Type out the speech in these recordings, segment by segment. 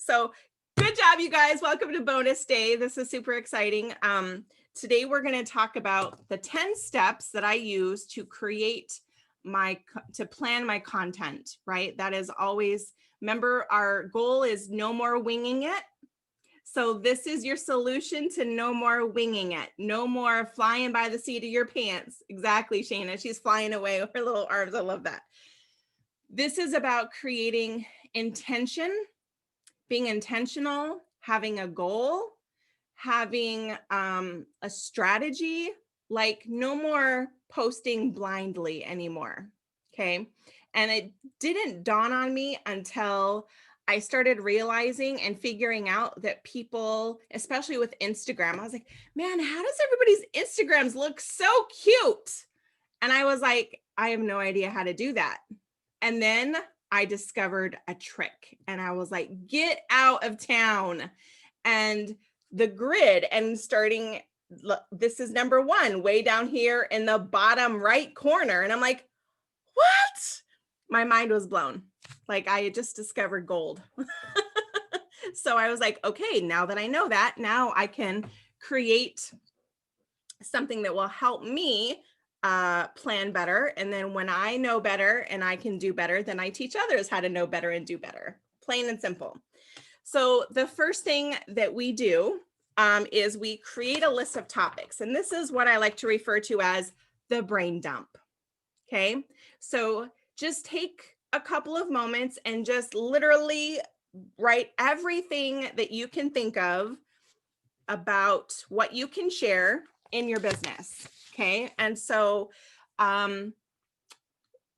So good job, you guys. Welcome to bonus day. This is super exciting. Today we're going to talk about the 10 steps that I use to plan my content, right? That is always, remember, our goal is no more winging it. So this is your solution to no more winging it, no more flying by the seat of your pants. Exactly, Shana. She's flying away with her little arms. I love that. This is about creating intention, being intentional, having a goal, having a strategy, like no more posting blindly anymore. Okay. And it didn't dawn on me until I started realizing and figuring out that people, especially with Instagram, I was like, man, how does everybody's Instagrams look so cute? And I was like, I have no idea how to do that. And then I discovered a trick and I was like, get out of town. And the grid and starting, this is number one, way down here in the bottom right corner. And I'm like, what? My mind was blown. Like I had just discovered gold. So I was like, okay, now that I know that, now I can create something that will help me plan better. And then when I know better and I can do better, then I teach others how to know better and do better. Plain and simple. So the first thing that we do is we create a list of topics. And this is what I like to refer to as the brain dump. Okay. So just take a couple of moments and just literally write everything that you can think of about what you can share in your business. Okay. And so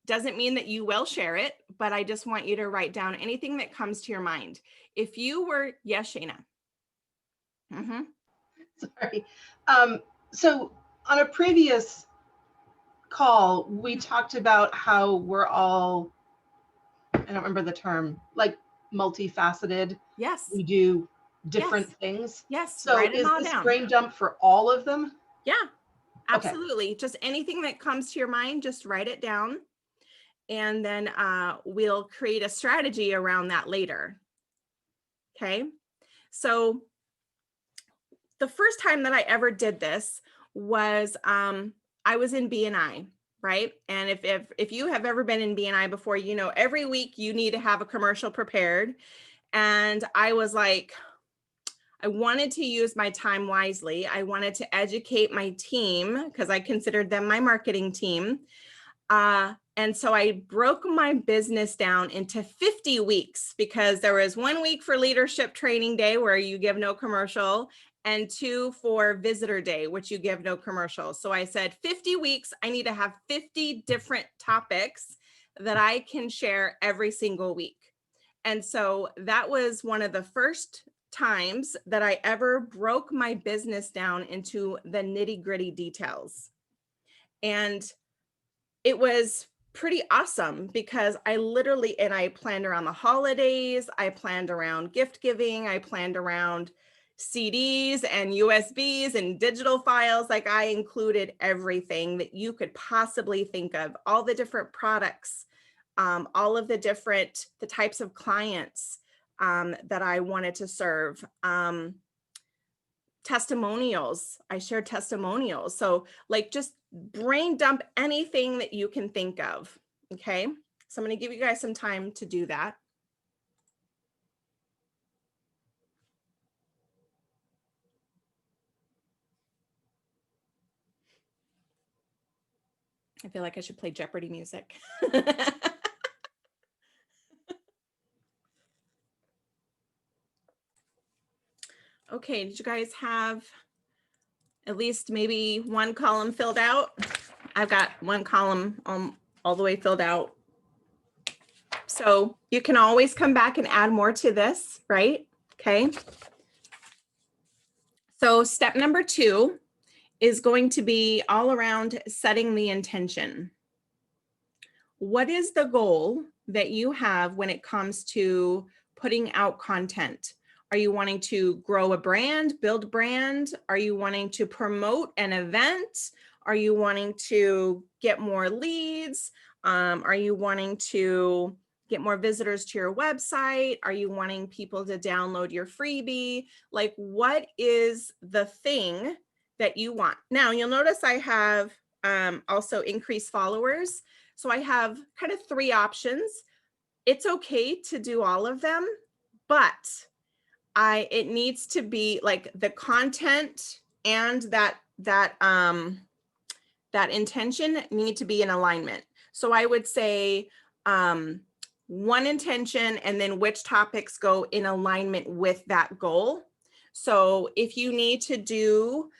doesn't mean that you will share it, but I just want you to write down anything that comes to your mind. If you were, yes, Shana. Mm-hmm. Sorry. So on a previous call, we talked about how we're all, I don't remember the term, like multifaceted. Yes. We do different things. Yes. So Write them is all this down. brain dump for all of them? Yeah, absolutely. Okay. Just anything that comes to your mind, just write it down. And then we'll create a strategy around that later. Okay. So the first time that I ever did this was I was in BNI, right? And if you have ever been in BNI before, you know, every week you need to have a commercial prepared. And I was like, I wanted to use my time wisely. I wanted to educate my team because I considered them my marketing team. And so I broke my business down into 50 weeks because there was 1 week for leadership training day where you give no commercial and 2 for visitor day, which you give no commercial. So I said 50 weeks, I need to have 50 different topics that I can share every single week. And so that was one of the first times that I ever broke my business down into the nitty-gritty details. And it was pretty awesome because I planned around the holidays, I planned around gift giving, I planned around CDs and USBs and digital files. Like I included everything that you could possibly think of, all the different products, all of the types of clients that I wanted to serve. Testimonials. I shared testimonials. So like just brain dump anything that you can think of. Okay. So I'm going to give you guys some time to do that. I feel like I should play Jeopardy music. Okay, did you guys have at least maybe one column filled out? I've got one column all the way filled out. So you can always come back and add more to this, right? Okay. So step number 2 is going to be all around setting the intention. What is the goal that you have when it comes to putting out content? Are you wanting to grow a brand, build a brand? Are you wanting to promote an event? Are you wanting to get more leads? Are you wanting to get more visitors to your website? Are you wanting people to download your freebie? Like, what is the thing that you want? Now, you'll notice I have also increased followers. So I have kind of 3 options. It's okay to do all of them, but it needs to be like the content and that intention need to be in alignment. So I would say one intention and then which topics go in alignment with that goal. So if you need to do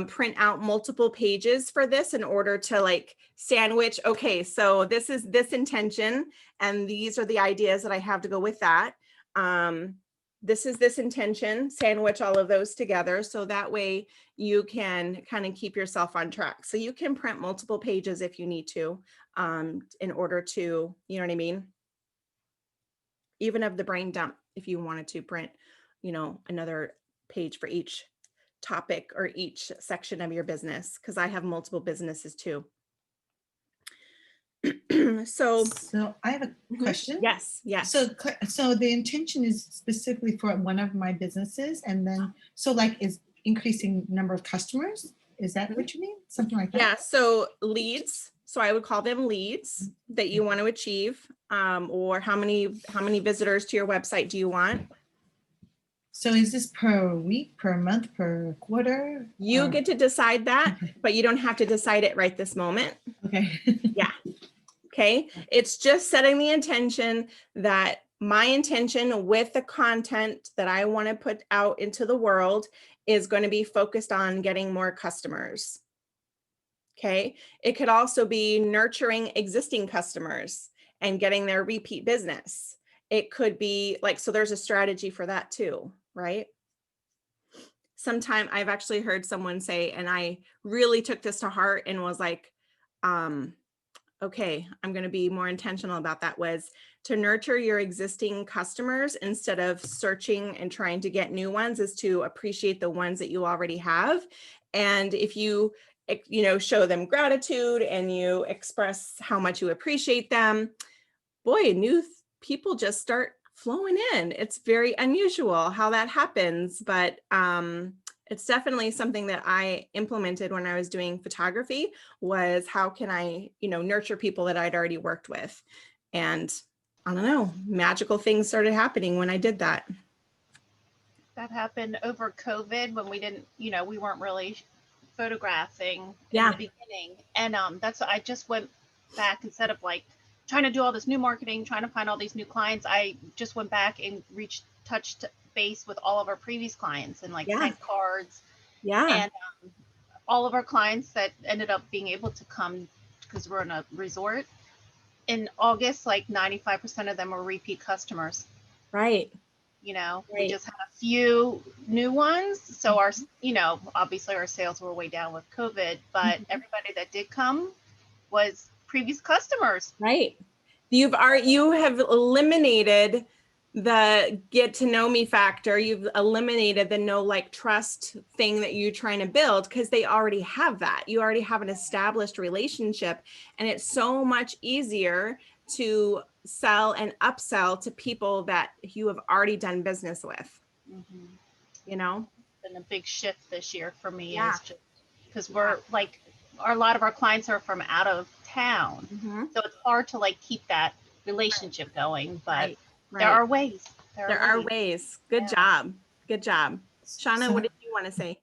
print out multiple pages for this in order to like sandwich, okay, so this is this intention and these are the ideas that I have to go with that. This is this intention, sandwich all of those together. So that way you can kind of keep yourself on track. So you can print multiple pages if you need to, in order to, you know what I mean? Even of the brain dump, if you wanted to print, you know, another page for each topic or each section of your business, because I have multiple businesses too. So I have a question. Yes, yes. So the intention is specifically for one of my businesses, and then so like is increasing number of customers. Is that what you mean? Something like that? Yeah. So leads. So I would call them leads that you want to achieve, or how many visitors to your website do you want? So is this per week, per month, per quarter? You or- get to decide that, Okay. but you don't have to decide it right this moment. Okay. Yeah. Okay. It's just setting the intention that my intention with the content that I want to put out into the world is going to be focused on getting more customers. Okay. It could also be nurturing existing customers and getting their repeat business. It could be like, so there's a strategy for that too, right? Sometime I've actually heard someone say, and I really took this to heart and was like, okay, I'm going to be more intentional about that, was to nurture your existing customers instead of searching and trying to get new ones, is to appreciate the ones that you already have. And if you show them gratitude and you express how much you appreciate them, boy, new people just start flowing in. It's very unusual how that happens, but it's definitely something that I implemented when I was doing photography, was how can I, nurture people that I'd already worked with. And I don't know, magical things started happening when I did that. That happened over COVID when we didn't, we weren't really photographing Yeah. in the beginning. And that's what I just went back, instead of like trying to do all this new marketing, trying to find all these new clients. I just went back and touched base with all of our previous clients and like Yeah. sent cards. Yeah. And all of our clients that ended up being able to come, because we're in a resort in August, like 95% of them were repeat customers. Right. We Right. just had a few new ones. So our, obviously our sales were way down with COVID, but everybody that did come was previous customers. Right. You have eliminated the get to know me factor. You've eliminated the know, like, trust thing that you're trying to build, because they already have that. You already have an established relationship, and it's so much easier to sell and upsell to people that you have already done business with. Mm-hmm. Been a big shift this year for me. Yeah. Is just because we're like, a lot of our clients are from out of town. Mm-hmm. So it's hard to like keep that relationship going, but Right. there are ways. There are ways. Good job. Good job. Shauna, So- what did you want to say?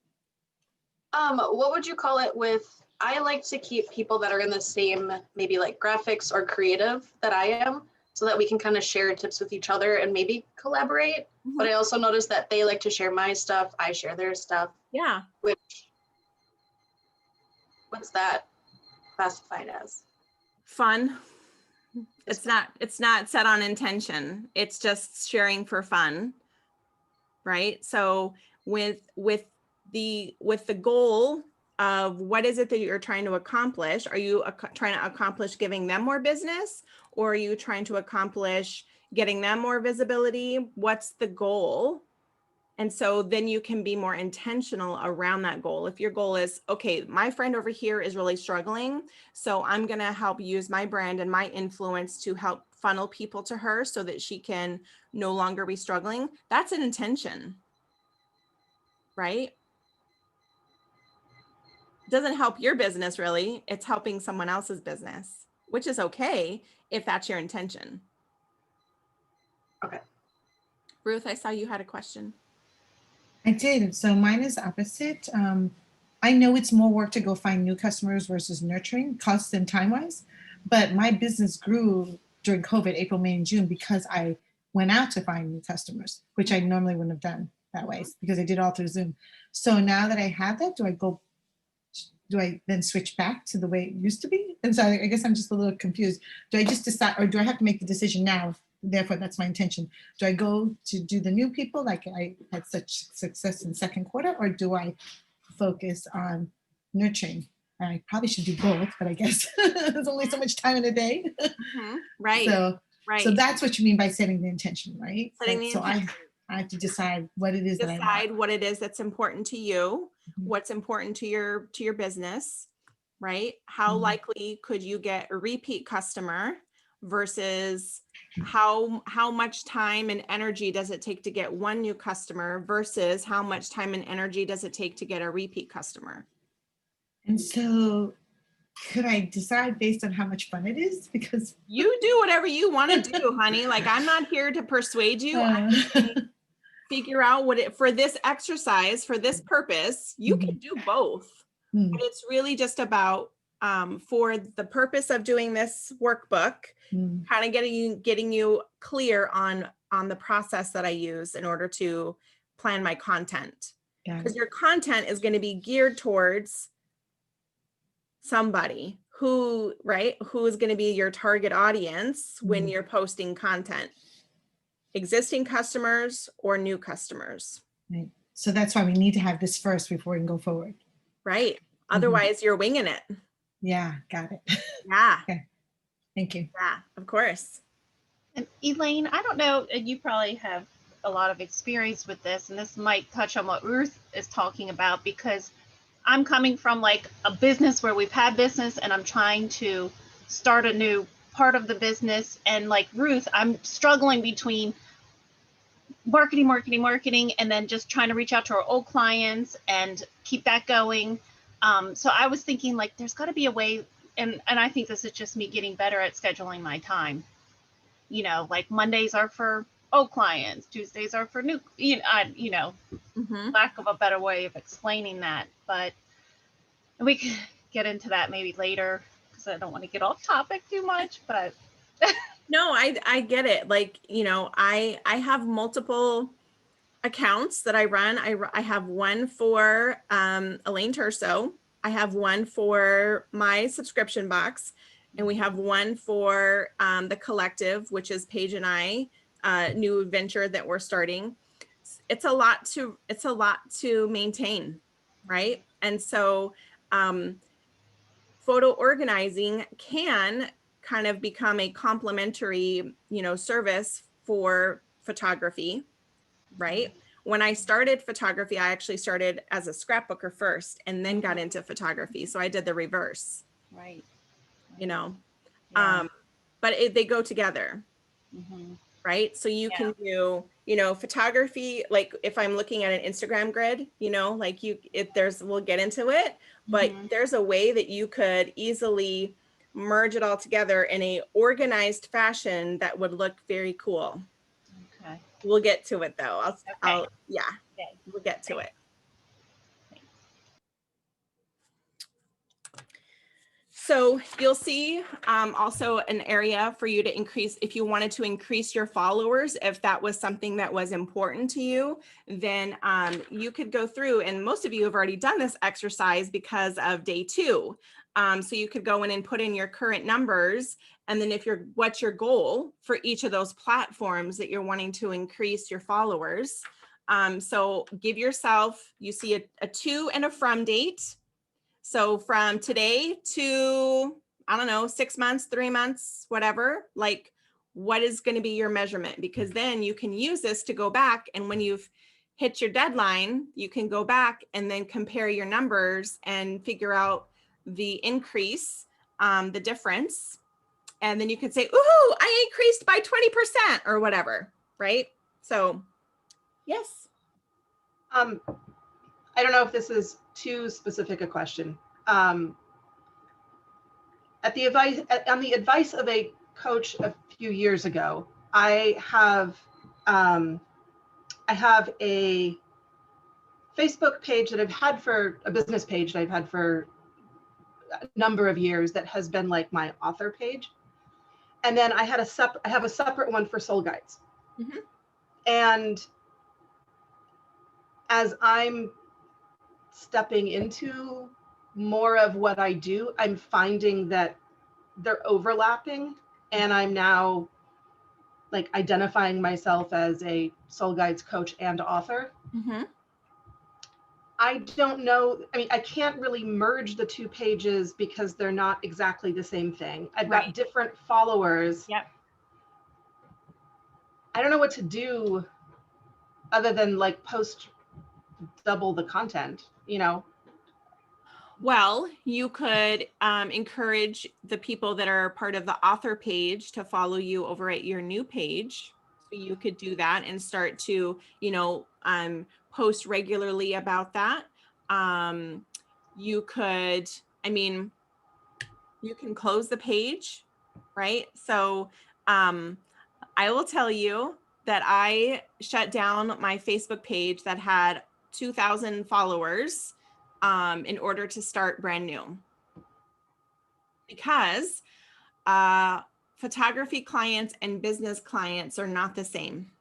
What would you call it with, I like to keep people that are in the same, maybe like graphics or creative that I am, so that we can kind of share tips with each other and maybe collaborate. But I also noticed that they like to share my stuff, I share their stuff, Yeah. what's that classified as? Fun. It's not set on intention. It's just sharing for fun. Right? So with the goal of what is it that you're trying to accomplish? Are you trying to accomplish giving them more business, or are you trying to accomplish getting them more visibility? What's the goal? And so then you can be more intentional around that goal. If your goal is, okay, my friend over here is really struggling, so I'm going to help use my brand and my influence to help funnel people to her so that she can no longer be struggling. That's an intention, right? Doesn't help your business really. It's helping someone else's business, which is okay if that's your intention. Okay. Ruth, I saw you had a question. I did. So mine is opposite. I know it's more work to go find new customers versus nurturing, cost and time wise, but my business grew during COVID, April, May, and June because I went out to find new customers, which I normally wouldn't have done that way because I did all through Zoom. So now that I have that, do I then switch back to the way it used to be? And so I guess I'm just a little confused. Do I just decide, or do I have to make the decision now? Therefore, that's my intention. Do I go to do the new people like I had such success in second quarter, or do I focus on nurturing? I probably should do both, but I guess there's only so much time in a day. Right. So right. that's what you mean by setting the intention, right? Setting the So intention. I have to decide what it is that I want. Decide what it is that's important to you, Mhm. what's important to your business, right? How Mhm. likely could you get a repeat customer versus how much time and energy does it take to get one new customer versus how much time and energy does it take to get a repeat customer? And so could I decide based on how much fun it is? Because You do whatever you want to do, honey. Like, I'm not here to persuade you. I'm just saying, figure out what it, for this exercise, for this purpose, you can do both. Mm. But it's really just about, for the purpose of doing this workbook, kind of getting you clear on the process that I use in order to plan my content. Because your content is going to be geared towards somebody who is going to be your target audience when you're posting content. Existing customers or new customers. Right. So that's why we need to have this first before we can go forward. Right. Otherwise, you're winging it. Yeah, got it. Yeah. Okay. Thank you. Yeah, of course. And Elaine, I don't know, and you probably have a lot of experience with this, and this might touch on what Ruth is talking about, because I'm coming from like a business where we've had business and I'm trying to start a new part of the business. And like Ruth, I'm struggling between marketing, and then just trying to reach out to our old clients and keep that going. So I was thinking like, there's got to be a way, and I think this is just me getting better at scheduling my time. You know, like Mondays are for old clients, Tuesdays are for new, lack of a better way of explaining that. But we can get into that maybe later because I don't want to get off topic too much, but. No, I get it. Like, I have multiple accounts that I run. I have one for Elaine Terso. I have one for my subscription box, and we have one for the collective, which is Paige and I, new venture that we're starting. It's a lot to maintain, right? And so photo organizing can kind of become a complementary, service for photography, right? When I started photography, I actually started as a scrapbooker first and then got into photography. So I did the reverse, Right. Yeah. But they go together, right? So you can do, photography, like if I'm looking at an Instagram grid, we'll get into it, but there's a way that you could easily merge it all together in a organized fashion that would look very cool. Okay. We'll get to it though. Okay. We'll get to it. So you'll see also an area for you to increase, if you wanted to increase your followers, if that was something that was important to you, then you could go through, and most of you have already done this exercise because of day 2. So you could go in and put in your current numbers, and then what's your goal for each of those platforms that you're wanting to increase your followers. So give yourself, you see a to and a from date. So from today to, 6 months, 3 months, whatever, like what is going to be your measurement? Because then you can use this to go back, and when you've hit your deadline, you can go back and then compare your numbers and figure out the increase, the difference, And then you could say, ooh, I increased by 20% or whatever, right? So, yes. I don't know if this is too specific a question. On the advice of a coach a few years ago, I have a Facebook page that I've had for a business page that I've had for a number of years that has been like my author page. And then I have a separate one for soul guides. Mhm. And as I'm stepping into more of what I do, I'm finding that they're overlapping, and I'm now like identifying myself as a soul guides coach and author. Mhm. I don't know. I mean, I can't really merge the two pages because they're not exactly the same thing. I've got Right. different followers. Yep. I don't know what to do other than like post double the content, you know? Well, you could encourage the people that are part of the author page to follow you over at your new page. So you could do that and start to, post regularly about that. You could, I mean, you can close the page, right? So I will tell you that I shut down my Facebook page that had 2,000 followers in order to start brand new. Because photography clients and business clients are not the same.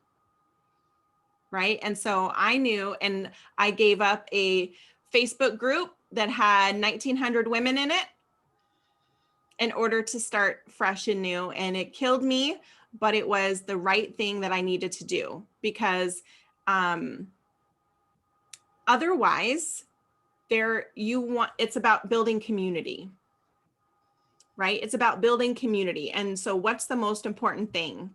Right. And so I knew, and I gave up a Facebook group that had 1,900 women in it in order to start fresh and new. And it killed me, but it was the right thing that I needed to do, because otherwise it's about building community, right? It's about building community. And so what's the most important thing,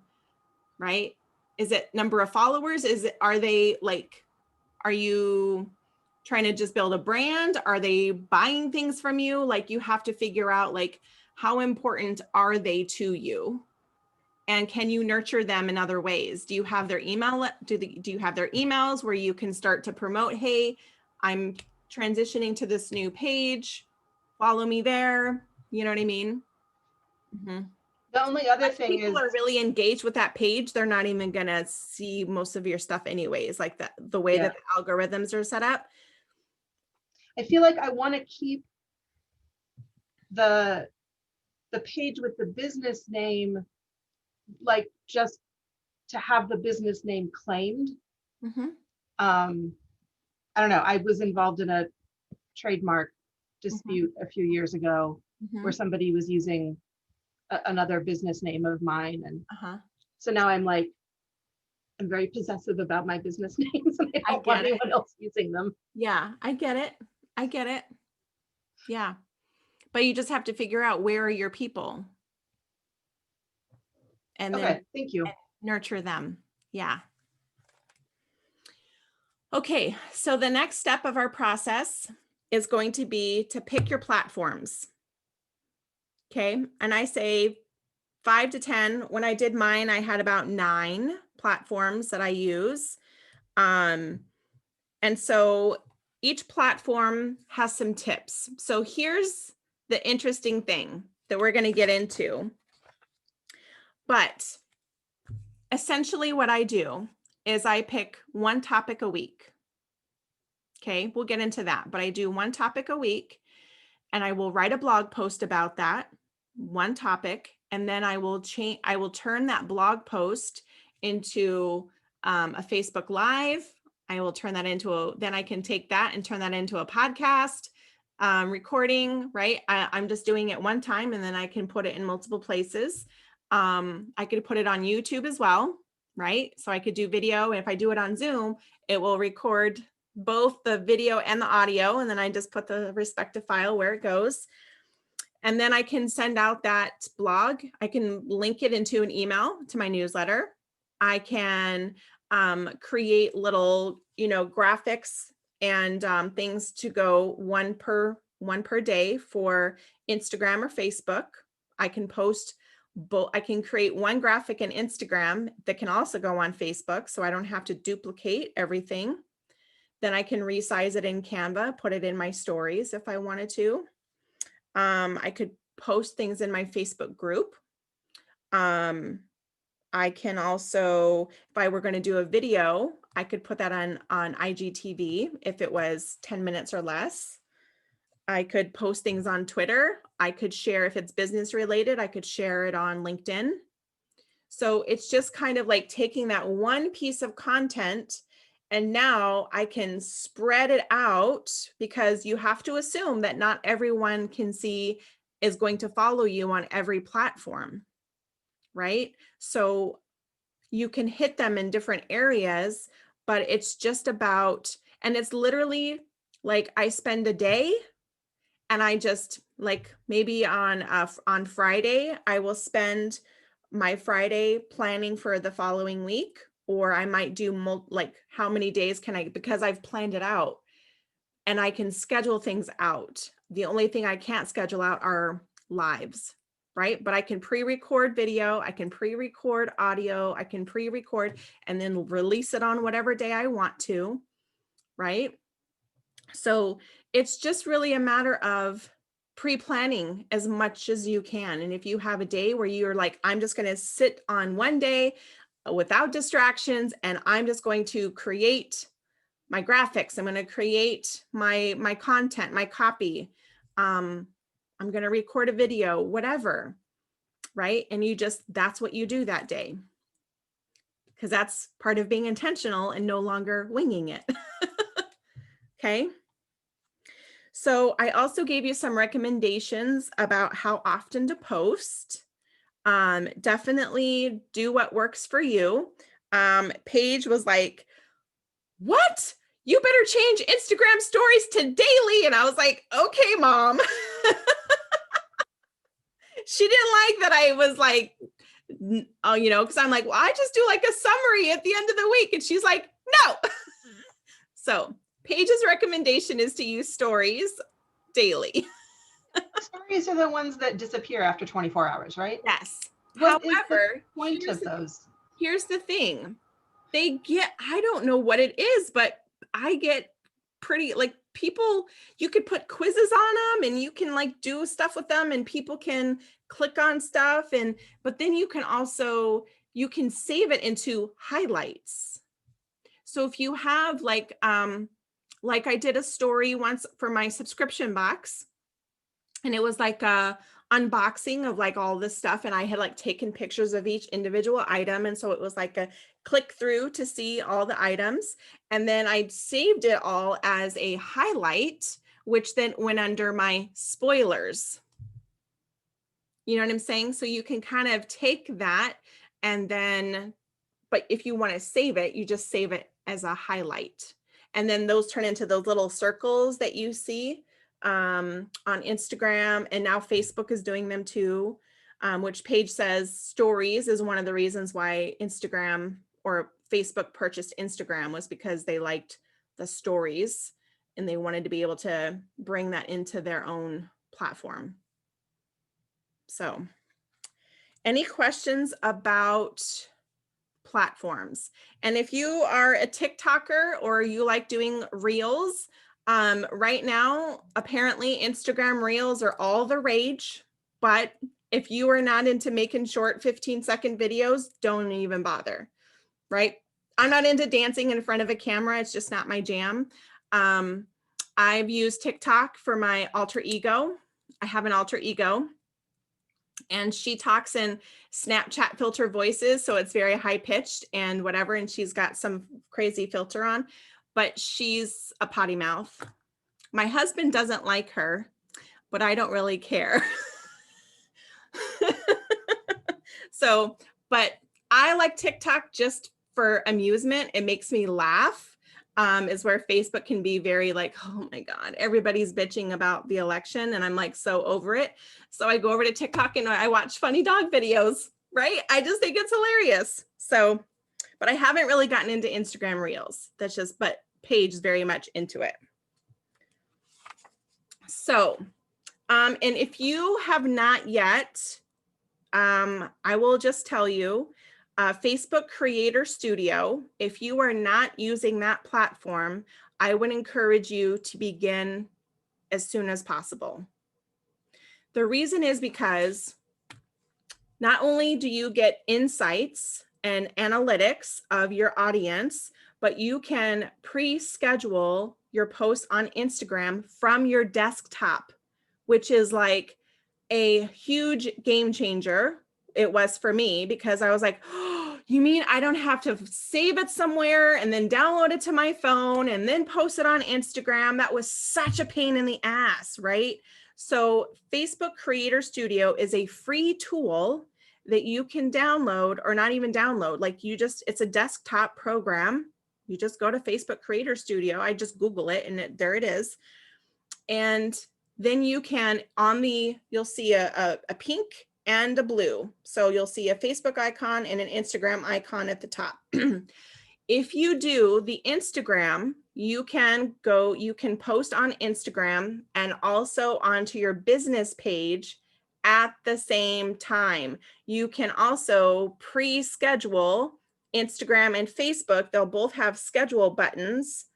right? Is it number of followers? Are you trying to just build a brand? Are they buying things from you? Like, you have to figure out, like, how important are they to you? And can you nurture them in other ways? Do you have their email? Do you have their emails where you can start to promote, hey, I'm transitioning to this new page, follow me there. You know what I mean? Mm-hmm. The only other If thing people is, are really engaged with that page, they're not even gonna see most of your stuff anyways, like the way Yeah. that the algorithms are set up. I feel like I want to keep the page with the business name, like just to have the business name claimed. Mm-hmm. I don't know. I was involved in a trademark dispute a few years ago Mm-hmm. where somebody was using another business name of mine. And Uh-huh. so now I'm like, I'm very possessive about my business names, and I I don't want get it. anyone else using them. Yeah, I get it. I get it. Yeah. But you just have to figure out, where are your people? And Okay, then thank you. nurture them. Yeah. Okay, so the next step of our process is going to be to pick your platforms. Okay, and I say 5 to 10. When I did mine, I had about 9 platforms that I use. And so each platform has some tips. So here's the interesting thing that we're going to get into. But essentially what I do is I pick one topic a week. Okay, we'll get into that, but I do one topic a week, and I will write a blog post about that one topic, and then I will turn that blog post into a Facebook Live. I will turn that into then I can take that and turn that into a podcast recording, right? I'm just doing it one time, and then I can put it in multiple places. I could put it on YouTube as well, right? So I could do video, and if I do it on Zoom, it will record both the video and the audio, and then I just put the respective file where it goes. And then I can send out that blog. I can link it into an email to my newsletter. I can create little, graphics and things to go one per day for Instagram or Facebook. I can post I can create one graphic in Instagram that can also go on Facebook, so I don't have to duplicate everything. Then I can resize it in Canva, put it in my stories if I wanted to. I could post things in my Facebook group. I can also, if I were going to do a video, I could put that on IGTV if it was 10 minutes or less. I could post things on Twitter. I could share, if it's business related, I could share it on LinkedIn. So it's just kind of like taking that one piece of content, and now I can spread it out, because you have to assume that not everyone is going to follow you on every platform, right? So you can hit them in different areas, but it's just about, and it's literally like I spend a day and I just like maybe on Friday, I will spend my Friday planning for the following week, or I might do like how many days can I, because I've planned it out and I can schedule things out. The only thing I can't schedule out are lives, right? But I can pre-record video, I can pre-record audio, I can pre-record and then release it on whatever day I want to, right? So it's just really a matter of pre-planning as much as you can. And if you have a day where you're like, I'm just going to sit on one day without distractions, and I'm just going to create my graphics, I'm going to create my content, my copy, I'm going to record a video, whatever, right? And that's what you do that day, because that's part of being intentional and no longer winging it. Okay. So I also gave you some recommendations about how often to post. Definitely do what works for you. Paige was like, what? You better change Instagram stories to daily. And I was like, okay, Mom. She didn't like that I was like, oh, because I'm like, well, I just do like a summary at the end of the week. And she's like, no. So Paige's recommendation is to use stories daily. Stories are the ones that disappear after 24 hours, right? Yes. What is However, the point of those? here's the thing. I don't know what it is, but I get pretty, like, people, you could put quizzes on them and you can like do stuff with them and people can click on stuff, but then you can save it into highlights. So if you have like I did a story once for my subscription box, and it was like a unboxing of like all this stuff, and I had like taken pictures of each individual item, and so it was like a click through to see all the items, and then I saved it all as a highlight, which then went under my spoilers. You know what I'm saying? So you can kind of take that, and then, but if you want to save it, you just save it as a highlight, and then those turn into those little circles that you see on Instagram, and now Facebook is doing them too, which Paige says stories is one of the reasons why Instagram or Facebook purchased Instagram, was because they liked the stories and they wanted to be able to bring that into their own platform. So any questions about platforms? And if you are a TikToker or you like doing reels, right now, apparently Instagram reels are all the rage, but if you are not into making short 15-second videos, don't even bother, right? I'm not into dancing in front of a camera. It's just not my jam. I've used TikTok for my alter ego. I have an alter ego, and she talks in Snapchat filter voices, so it's very high pitched and whatever, and she's got some crazy filter on, but she's a potty mouth. My husband doesn't like her, but I don't really care. So, but I like TikTok just for amusement. It makes me laugh. Is where Facebook can be very like, oh my God, everybody's bitching about the election and I'm like so over it. So I go over to TikTok and I watch funny dog videos, right? I just think it's hilarious. So, but I haven't really gotten into Instagram reels. But Paige is very much into it. So, and if you have not yet I will just tell you, Facebook Creator Studio, if you are not using that platform, I would encourage you to begin as soon as possible. The reason is because not only do you get insights and analytics of your audience, but you can pre-schedule your posts on Instagram from your desktop, which is like a huge game changer. It was for me because I was like, oh, you mean I don't have to save it somewhere and then download it to my phone and then post it on Instagram? That was such a pain in the ass, right? So Facebook Creator Studio is a free tool that you can download, or not even download, like it's a desktop program. You just go to Facebook Creator Studio. I just Google it and there it is. And then you can, you'll see a pink and a blue. So you'll see a Facebook icon and an Instagram icon at the top. If you do the Instagram, you can post on Instagram and also onto your business page at the same time. You can also pre-schedule Instagram and Facebook. They'll both have schedule buttons,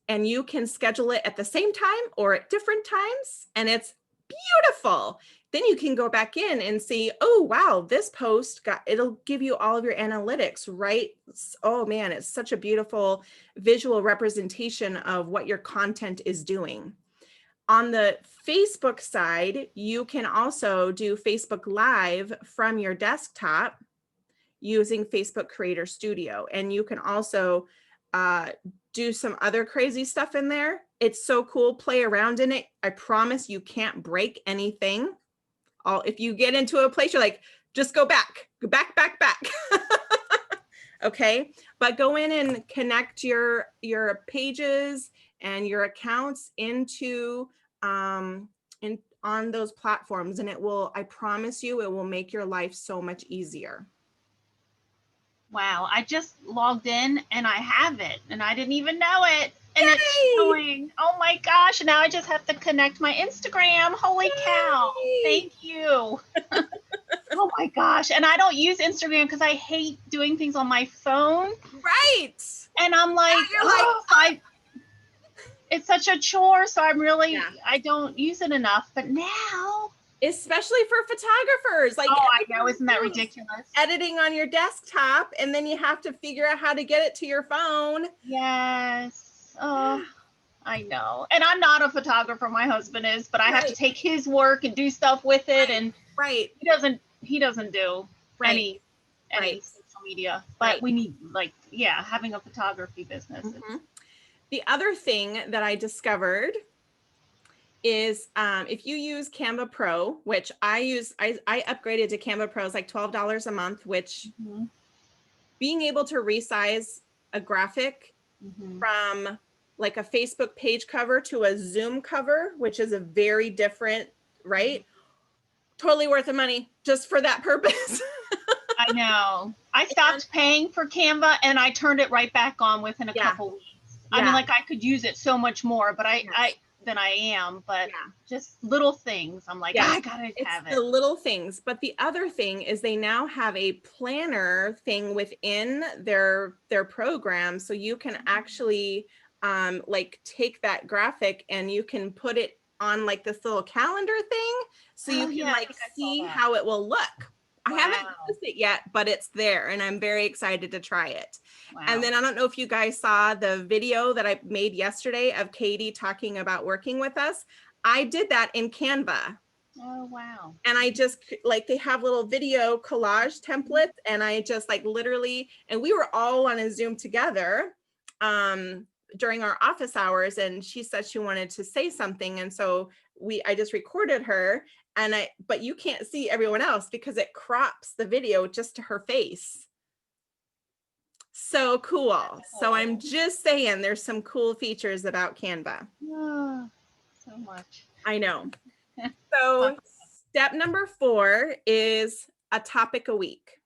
and you can schedule it at the same time or at different times, and it's beautiful. Then you can go back in and see, oh, wow, this post it'll give you all of your analytics, right? Oh man, it's such a beautiful visual representation of what your content is doing. On the Facebook side, you can also do Facebook Live from your desktop using Facebook Creator Studio. And you can also do some other crazy stuff in there. It's so cool. Play around in it. I promise you can't break anything. If you get into a place, you're like, just go back. Okay, but go in and connect your pages and your accounts into on those platforms, and I promise you, it will make your life so much easier. Wow, I just logged in and I have it and I didn't even know it. And Yay! it's showing. Oh my gosh, now I just have to connect my Instagram. Holy cow. Thank you. Oh my gosh. And I don't use Instagram because I hate doing things on my phone. Right. And I'm like, it's such a chore. So I don't use it enough. But now, especially for photographers, like, oh, I know, isn't that ridiculous? Editing on your desktop, and then you have to figure out how to get it to your phone. Yes. Oh, I know. And I'm not a photographer, my husband is, but I have to take his work and do stuff with it. And he doesn't do any social media, but we need, having a photography business. Mm-hmm. The other thing that I discovered is if you use Canva Pro, which I upgraded to Canva Pro, is like $12 a month, which being able to resize a graphic from like a Facebook page cover to a Zoom cover, which is a very different, right? Totally worth the money just for that purpose. I know. I stopped paying for Canva and I turned it right back on within a couple weeks. I mean, like, I could use it so much more, but than I am, but just little things. I'm like, I gotta have it. The little things. But the other thing is they now have a planner thing within their program. So you can actually like take that graphic and you can put it on like this little calendar thing. So you can like see how it will look. I haven't used it yet, but it's there and I'm very excited to try it. Wow. And then I don't know if you guys saw the video that I made yesterday of Katie talking about working with us. I did that in Canva. Oh, wow. And I just like, they have little video collage templates and I just like literally, and we were all on a Zoom together during our office hours. And she said she wanted to say something. And so I just recorded her but you can't see everyone else because it crops the video just to her face. So cool. So I'm just saying there's some cool features about Canva. Oh, so much. I know. So step number 4 is a topic a week.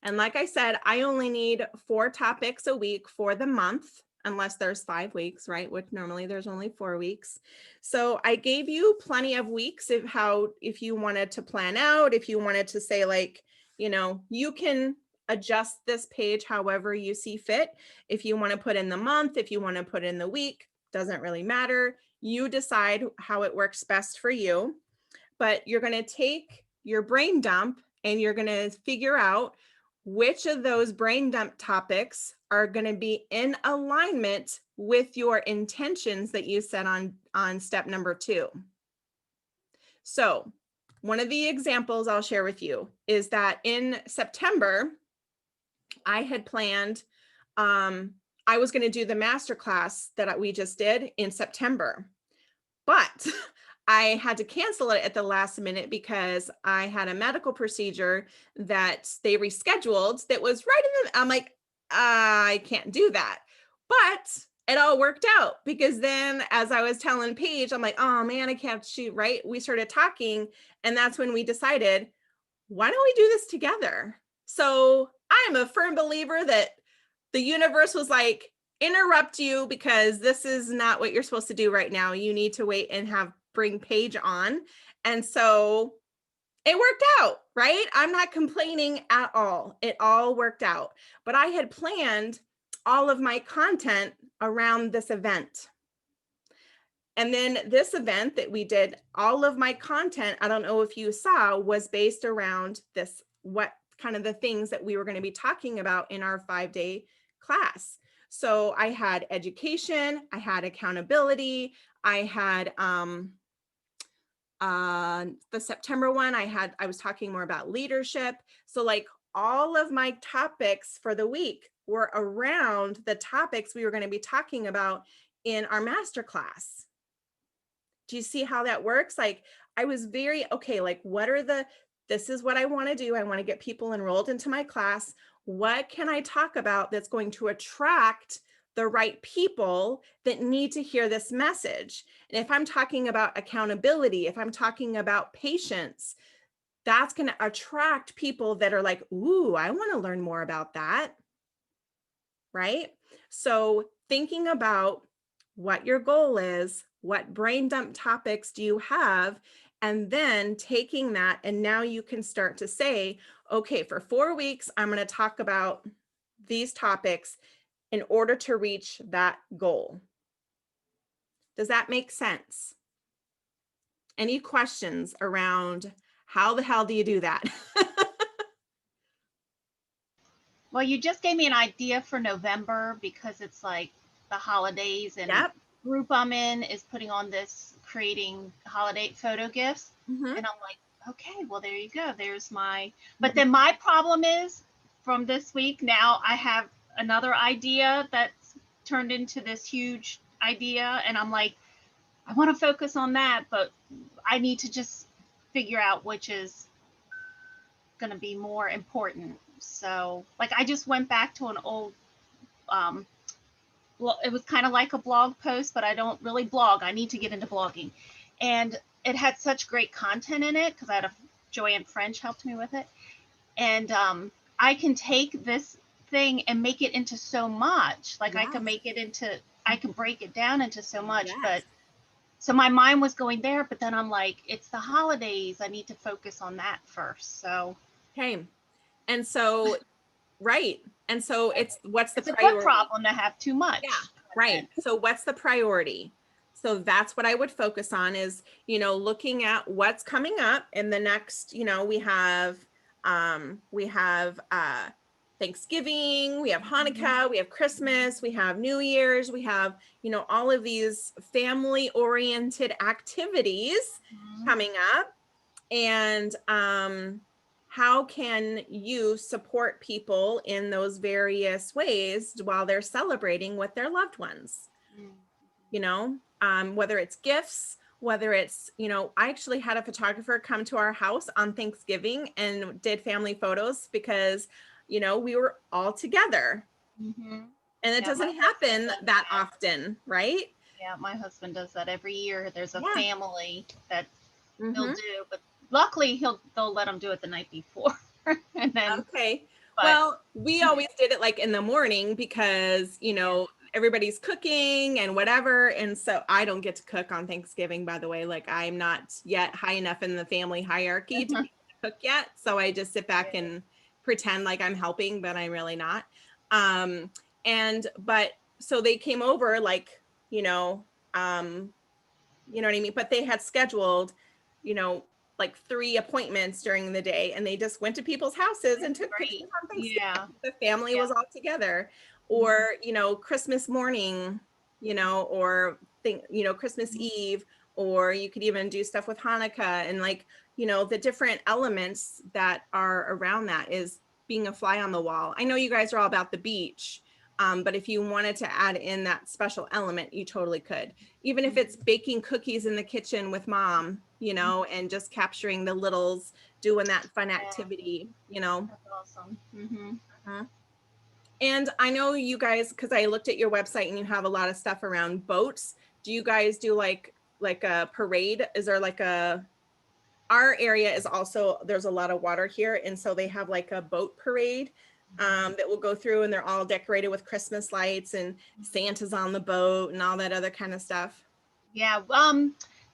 And like I said, I only need 4 topics a week for the month. unless there's 5 weeks, right? Which normally there's only 4 weeks. So I gave you plenty of weeks if you wanted to plan out, if you wanted to say like, you can adjust this page however you see fit. If you want to put in the month, if you want to put in the week, doesn't really matter. You decide how it works best for you. But you're going to take your brain dump and you're going to figure out which of those brain dump topics are going to be in alignment with your intentions that you set on step number 2. So one of the examples I'll share with you is that in September, I had planned, I was going to do the masterclass that we just did in September, but I had to cancel it at the last minute because I had a medical procedure that they rescheduled that was right in the, I'm like, I can't do that. But it all worked out because then as I was telling Paige, I'm like, oh man, I can't shoot, right? We started talking and that's when we decided, why don't we do this together? So I am a firm believer that the universe was like, interrupt you because this is not what you're supposed to do right now. You need to wait and bring Paige on. And so it worked out, right? I'm not complaining at all. It all worked out. But I had planned all of my content around this event. And then this event that we did, all of my content, I don't know if you saw, was based around this, what kind of the things that we were going to be talking about in our 5-day class. So I had education, I had accountability, I had the September one, I was talking more about leadership. So like all of my topics for the week were around the topics we were going to be talking about in our masterclass. Do you see how that works? Like I was very, okay, like this is what I want to do. I want to get people enrolled into my class. What can I talk about that's going to attract the right people that need to hear this message? And if I'm talking about accountability, if I'm talking about patience, that's going to attract people that are like, ooh, I want to learn more about that. Right? So thinking about what your goal is, what brain dump topics do you have, and then taking that, and now you can start to say, okay, for 4 weeks, I'm going to talk about these topics in order to reach that goal. Does that make sense? Any questions around how the hell do you do that? Well, you just gave me an idea for November because it's like the holidays and Yep. group I'm in is putting on this creating holiday photo gifts. Mhm. And I'm like, okay, well, there you go. There's but then my problem is from this week, now I have another idea that's turned into this huge idea. And I'm like, I want to focus on that, but I need to just figure out which is going to be more important. So like, I just went back to an old, well, it was kind of like a blog post, but I don't really blog. I need to get into blogging. And it had such great content in it because I had Joanne French helped me with it. And I can take this thing and make it into so much. Like I can make it into, I can break it down into so much. Yes. But so my mind was going there, but then I'm like, it's the holidays. I need to focus on that first. So. Okay. And so, right. And so what's the It's a priority? good problem to have too much. Yeah, right. So what's the priority? So that's what I would focus on is, looking at what's coming up in the next, we have Thanksgiving, we have Hanukkah, we have Christmas, we have New Year's, we have, all of these family oriented activities coming up. And, how can you support people in those various ways while they're celebrating with their loved ones? Whether it's gifts, whether it's, I actually had a photographer come to our house on Thanksgiving and did family photos because, we were all together. Mm-hmm. And it doesn't happen that often, right? Yeah, my husband does that every year. There's a family that he'll do, but luckily they'll let him do it the night before. And then well, we always did it like in the morning because everybody's cooking and whatever. And so I don't get to cook on Thanksgiving, by the way. Like I'm not yet high enough in the family hierarchy to be able to cook yet. So I just sit back and pretend like I'm helping, but I'm really not. But so they came over like, you know what I mean? But they had scheduled, like 3 appointments during the day, and they just went to people's houses and took pictures on Thanksgiving. Yeah. The family was all together. Or, Christmas morning, or Christmas Eve, or you could even do stuff with Hanukkah and like, the different elements that are around that is being a fly on the wall. I know you guys are all about the beach. But if you wanted to add in that special element, you totally could. Even if it's baking cookies in the kitchen with mom, and just capturing the littles doing that fun activity, That's awesome. And I know you guys, because I looked at your website and you have a lot of stuff around boats. Do you guys do like a parade? Is there like our area is also, there's a lot of water here. And so they have like a boat parade that will go through, and they're all decorated with Christmas lights and Santa's on the boat and all that other kind of stuff. Yeah.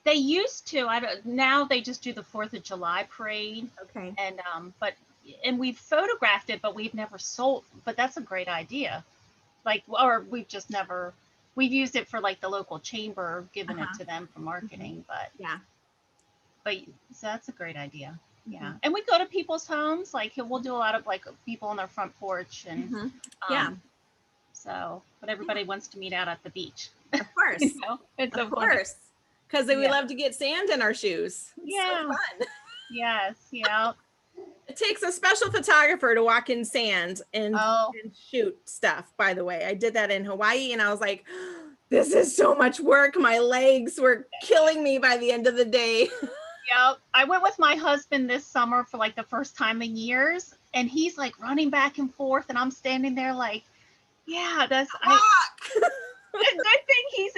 They used to. Now they just do the 4th of July parade. Okay. And we've photographed it, but we've never sold. But that's a great idea. We've used it for like the local chamber, giving it to them for marketing. But so that's a great idea. Yeah. And we go to people's homes. Like we'll do a lot of like people on their front porch and so, but everybody wants to meet out at the beach. Of course. It's of course. Because we love to get sand in our shoes. It's so fun. Yes. Yeah. It takes a special photographer to walk in sand and shoot stuff, by the way. I did that in Hawaii and I was like, this is so much work. My legs were killing me by the end of the day. Yeah. I went with my husband this summer for like the first time in years. And he's like running back and forth. And I'm standing there like, I think he's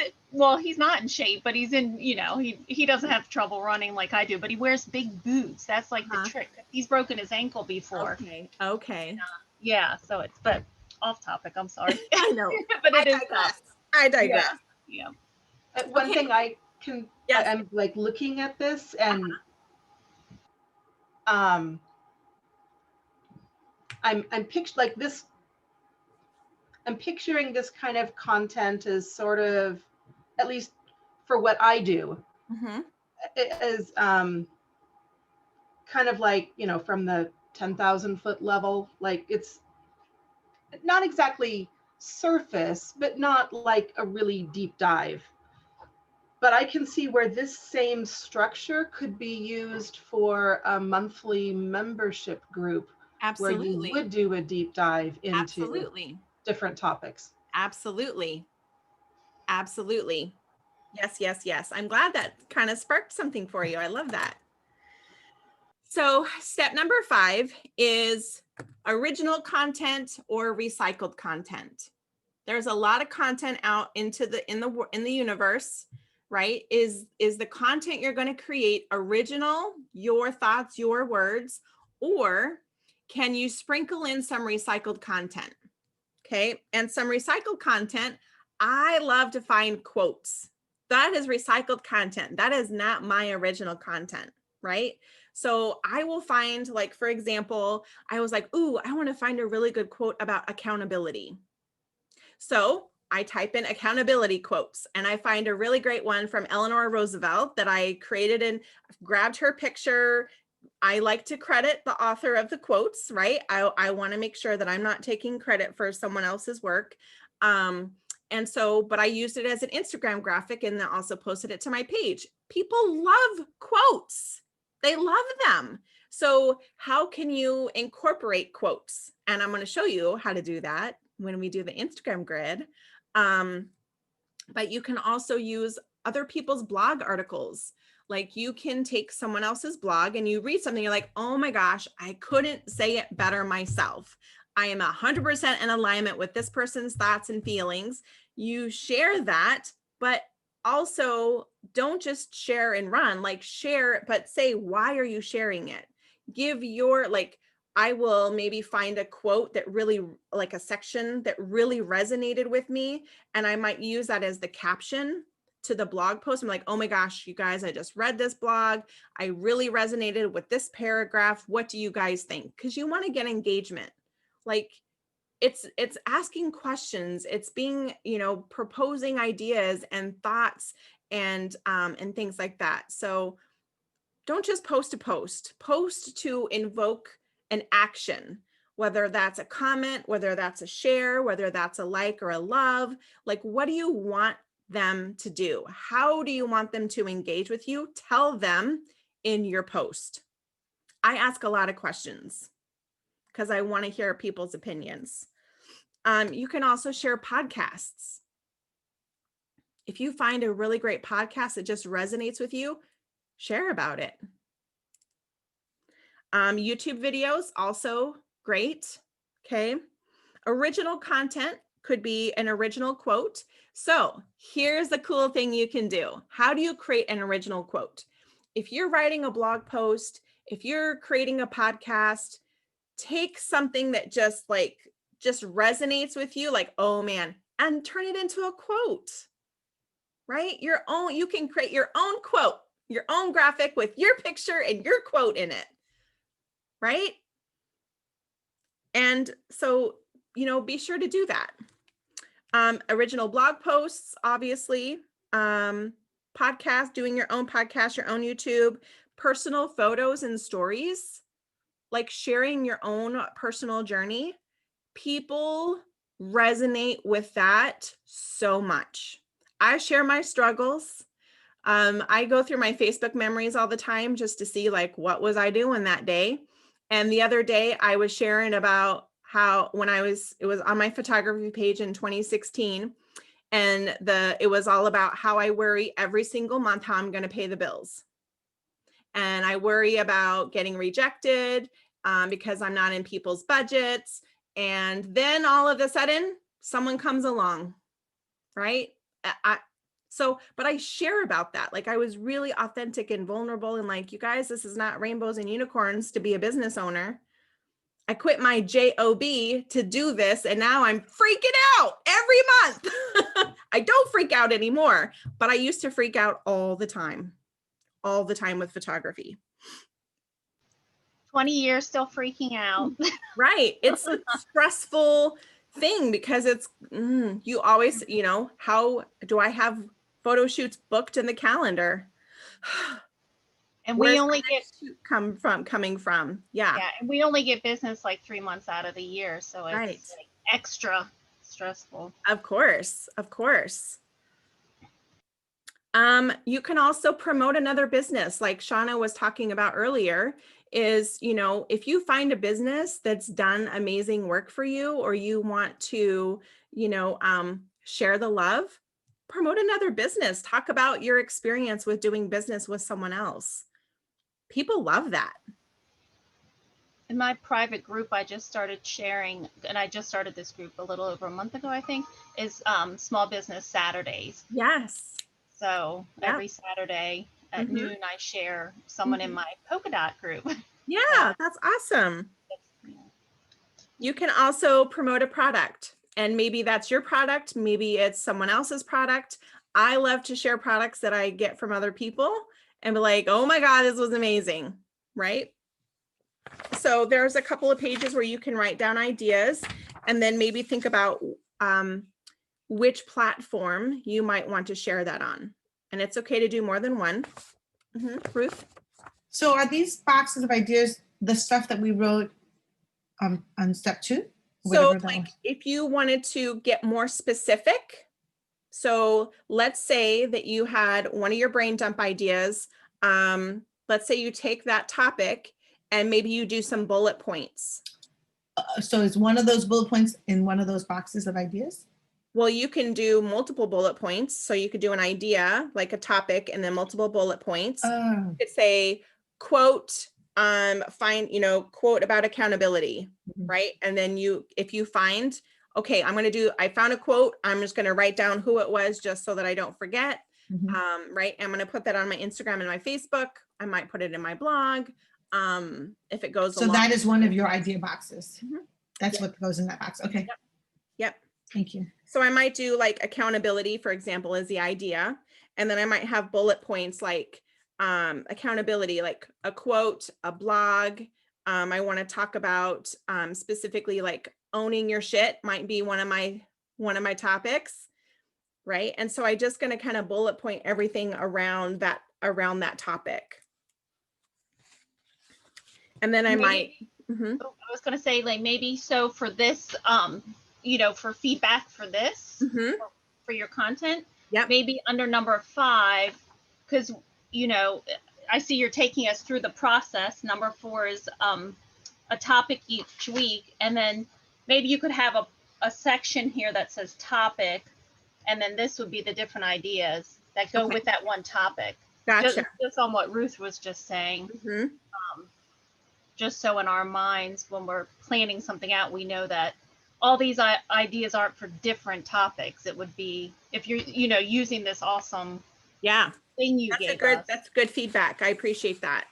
not in shape, but he's in, he doesn't have trouble running like I do, but he wears big boots. That's like the trick. He's broken his ankle before. Okay. But off topic, I'm sorry. I know. But it is tough. I digress. Yeah. One thing I'm like looking at this and I'm like this. I'm picturing this kind of content as sort of, at least for what I do, is kind of like, from the 10,000 foot level, like it's not exactly surface, but not like a really deep dive. But I can see where this same structure could be used for a monthly membership group. Absolutely. Where you would do a deep dive into different topics. Absolutely. Yes. I'm glad that kind of sparked something for you. I love that. So step number 5 is original content or recycled content. There's a lot of content out in the universe, right? Is the content you're going to create original, your thoughts, your words, or can you sprinkle in some recycled content? Okay. And some recycled content, I love to find quotes. That is recycled content. That is not my original content, right? So I will find, like, for example, I was like, ooh, I want to find a really good quote about accountability. So I type in accountability quotes and I find a really great one from Eleanor Roosevelt that I created and grabbed her picture. I like to credit the author of the quotes, right? I want to make sure that I'm not taking credit for someone else's work. But I used it as an Instagram graphic and then also posted it to my page. People love quotes. They love them. So how can you incorporate quotes? And I'm going to show you how to do that when we do the Instagram grid. But you can also use other people's blog articles. Like you can take someone else's blog and you read something, you're like, oh my gosh, I couldn't say it better myself. I am 100% in alignment with this person's thoughts and feelings. You share that, but also don't just share and run, like share, but say, why are you sharing it? Give your, like, I will maybe find a quote that really, like a section that really resonated with me, and I might use that as the caption to the blog post. I'm like, oh my gosh, you guys, I just read this blog. I really resonated with this paragraph. What do you guys think? Because you want to get engagement. Like, it's asking questions. It's being, proposing ideas and thoughts and things like that. So don't just post to post. Post to invoke an action, whether that's a comment, whether that's a share, whether that's a like or a love. Like, what do you want them to do? How do you want them to engage with you? Tell them in your post. I ask a lot of questions because I want to hear people's opinions. You can also share podcasts. If you find a really great podcast that just resonates with you, share about it. YouTube videos, also great. Okay. Original content could be an original quote. So here's the cool thing you can do. How do you create an original quote? If you're writing a blog post, if you're creating a podcast, take something that just resonates with you, like, oh man, and turn it into a quote, right? You can create your own quote, your own graphic with your picture and your quote in it, right? And so, be sure to do that. Original blog posts, obviously, podcast, doing your own podcast, your own YouTube, personal photos and stories, like sharing your own personal journey. People resonate with that so much. I share my struggles. I go through my Facebook memories all the time just to see, like, what was I doing that day? And the other day I was sharing about how it was on my photography page in 2016. And it was all about how I worry every single month how I'm going to pay the bills. And I worry about getting rejected because I'm not in people's budgets. And then all of a sudden, someone comes along, right? But I share about that. Like, I was really authentic and vulnerable and like, you guys, this is not rainbows and unicorns to be a business owner. I quit my job to do this, and now I'm freaking out every month. I don't freak out anymore, but I used to freak out all the time with photography. 20 years still freaking out. Right. It's a stressful thing because it's, you always, how do I have photo shoots booked in the calendar? And Where's we only the get next shoot coming from. Yeah. and we only get business like 3 months out of the year. So it's Right. like extra stressful. Of course. You can also promote another business, like Shauna was talking about earlier, is, if you find a business that's done amazing work for you, or you want to, share the love, promote another business, talk about your experience with doing business with someone else. People love that. In my private group, I just started sharing, and I just started this group a little over a month ago, I think, is Small Business Saturdays. Yes. So Yeah. every Saturday at Mhm. noon, I share someone in my polka dot group. Yeah, that's awesome. You can also promote a product, and maybe that's your product. Maybe it's someone else's product. I love to share products that I get from other people and be like, oh my God, this was amazing, right? So there's a couple of pages where you can write down ideas and then maybe think about which platform you might want to share that on. And it's okay to do more than one. Ruth? So are these boxes of ideas the stuff that we wrote on step 2? So Whatever that like was. if you wanted to get more specific, so let's say that you had one of your brain dump ideas. Let's say you take that topic and maybe you do some bullet points. So is one of those bullet points in one of those boxes of ideas? Well, you can do multiple bullet points. So you could do an idea, like a topic, and then multiple bullet points. Oh, You could say quote, quote about accountability, Mhm. right? And then if you find, okay, I found a quote, I'm just going to write down who it was just so that I don't forget. Mhm. Right. I'm going to put that on my Instagram and my Facebook. I might put it in my blog. if it goes So along. that is one of your idea boxes. Mhm. That's what goes in that box. Okay. Yep. Thank you. So I might do like accountability, for example, is the idea. And then I might have bullet points like accountability, like a quote, a blog. I want to talk about specifically like owning your shit might be one of my topics. Right. And so I just going to kind of bullet point everything around that topic. And then I might. Mhm. I was going to say, like, maybe so for this, for feedback for this, Mhm. for your content, Yep. maybe under number 5, because, I see you're taking us through the process. Number 4 is a topic each week. And then maybe you could have a section here that says topic. And then this would be the different ideas that go Okay. with that one topic. Gotcha. Just on what Ruth was just saying. Mhm. Just so in our minds, when we're planning something out, we know that all these ideas aren't for different topics. It would be, if you're, using this awesome Yeah. thing you gave us. That's good feedback. I appreciate that.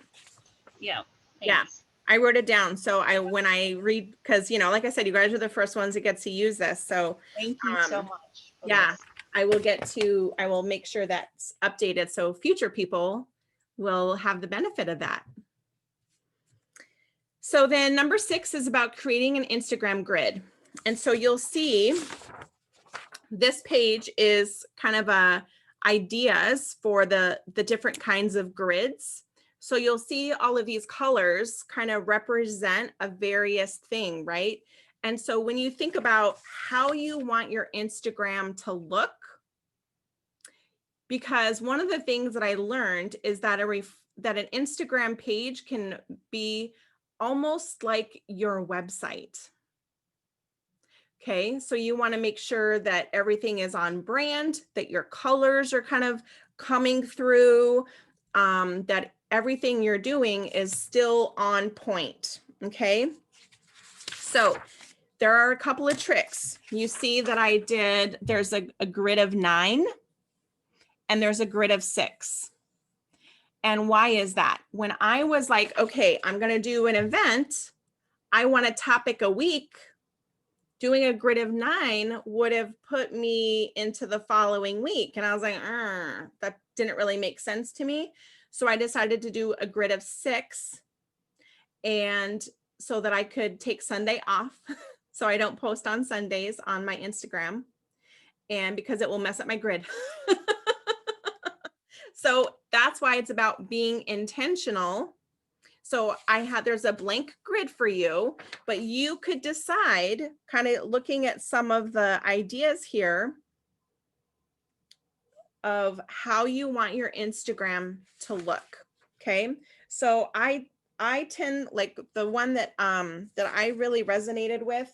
Yeah. Yeah. Thanks. I wrote it down. So when I read, because, like I said, you guys are the first ones that get to use this. So Thank you so much. for yeah. this. I will make sure that's updated so future people will have the benefit of that. So then number 6 is about creating an Instagram grid. And so you'll see this page is kind of ideas for the different kinds of grids. So you'll see all of these colors kind of represent a various thing, right? And so when you think about how you want your Instagram to look, because one of the things that I learned is that that an Instagram page can be almost like your website. Okay, so you want to make sure that everything is on brand, that your colors are kind of coming through, that everything you're doing is still on point. Okay, so there are a couple of tricks. You see that there's a grid of 9 and there's a grid of 6. And why is that? When I was like, okay, I'm going to do an event, I want a topic a week. Doing a grid of 9 would have put me into the following week. And I was like, that didn't really make sense to me. So I decided to do a grid of 6, and so that I could take Sunday off. So I don't post on Sundays on my Instagram, and because it will mess up my grid. So that's why it's about being intentional. So there's a blank grid for you, but you could decide, kind of looking at some of the ideas here, of how you want your Instagram to look. Okay. So I tend, like, the one that I really resonated with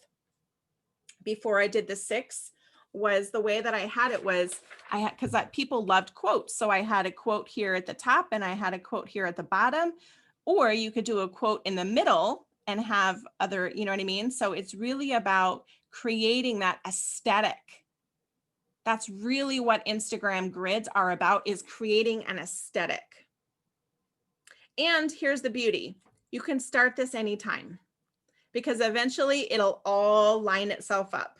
before I did the 6 was the way that I had it was because people loved quotes. So I had a quote here at the top and I had a quote here at the bottom, or you could do a quote in the middle and have other, you know what I mean? So it's really about creating that aesthetic. That's really what Instagram grids are about, is creating an aesthetic. And here's the beauty. You can start this anytime, because eventually it'll all line itself up.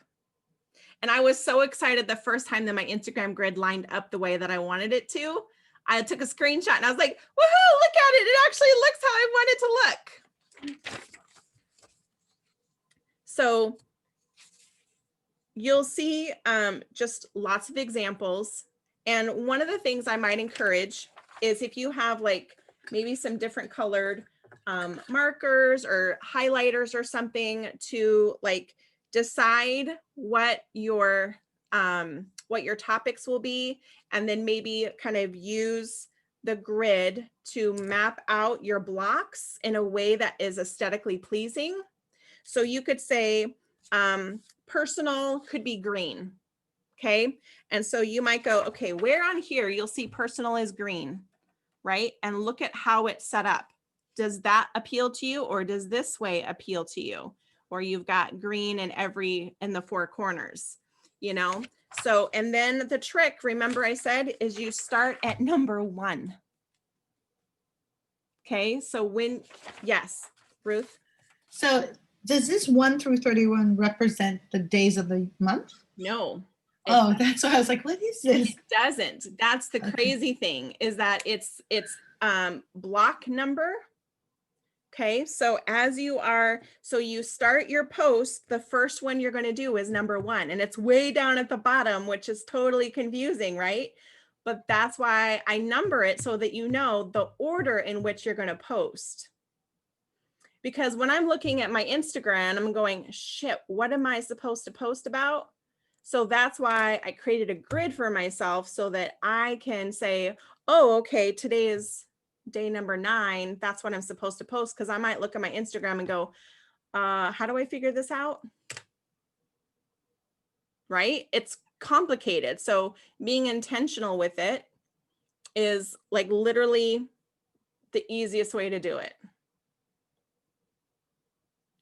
And I was so excited the first time that my Instagram grid lined up the way that I wanted it to. I took a screenshot and I was like, woohoo, look at it. It actually looks how I want it to look. So you'll see just lots of examples. And one of the things I might encourage is if you have like maybe some different colored markers or highlighters or something, to like decide what your topics will be, and then maybe kind of use the grid to map out your blocks in a way that is aesthetically pleasing. So you could say personal could be green. Okay. And so you might go, okay, where on here you'll see personal is green, right? And look at how it's set up. Does that appeal to you, or does this way appeal to you? Or you've got green in the 4 corners, So, and then the trick, remember I said, is you start at number 1. Okay, so yes, Ruth? So does this 1 through 31 represent the days of the month? No. it Oh, that's why I was like, what is this? It doesn't. That's the Okay. crazy thing, is that it's block number. Okay, so you start your post, the first one you're going to do is number 1, and it's way down at the bottom, which is totally confusing, right? But that's why I number it, so that you know the order in which you're going to post. Because when I'm looking at my Instagram, I'm going, shit, what am I supposed to post about? So that's why I created a grid for myself, so that I can say, oh, okay, today is day number 9. That's what I'm supposed to post. Because I might look at my Instagram and go, how do I figure this out? Right? It's complicated. So being intentional with it is like literally the easiest way to do it.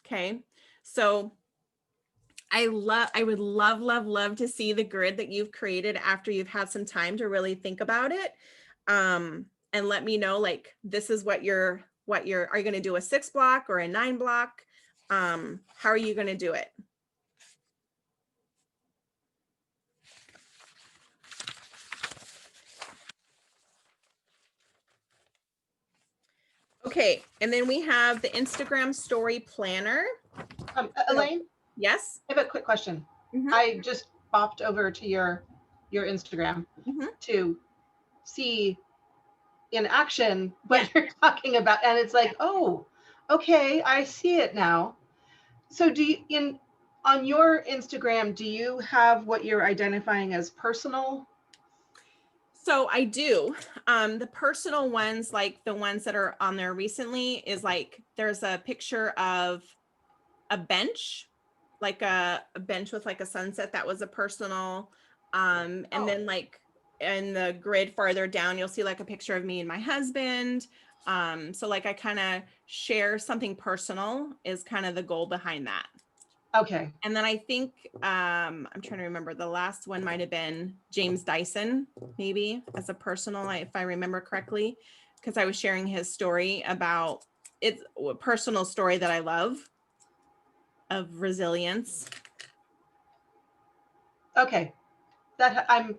Okay, so I would love to see the grid that you've created after you've had some time to really think about it. And let me know, like, this is are you going to do a 6 block or a 9 block? How are you going to do it? Okay, and then we have the Instagram story planner. Elaine, Yes. I have a quick question. Mhm. I just bopped over to your Instagram Mhm. to see in action what you're talking about, and it's like, oh, okay, I see it now. So do you, on your Instagram, do you have what you're identifying as personal? So I do. The personal ones, like the ones that are on there recently, is like there's a picture of a bench, like a bench with like a sunset. That was a personal. And then like in the grid farther down, you'll see like a picture of me and my husband. So like I kind of share something personal is kind of the goal behind that. Okay. And then I think I'm trying to remember, the last one might have been James Dyson, maybe as a personal, if I remember correctly, because I was sharing his story about it's a personal story that I love of resilience. Okay. That I'm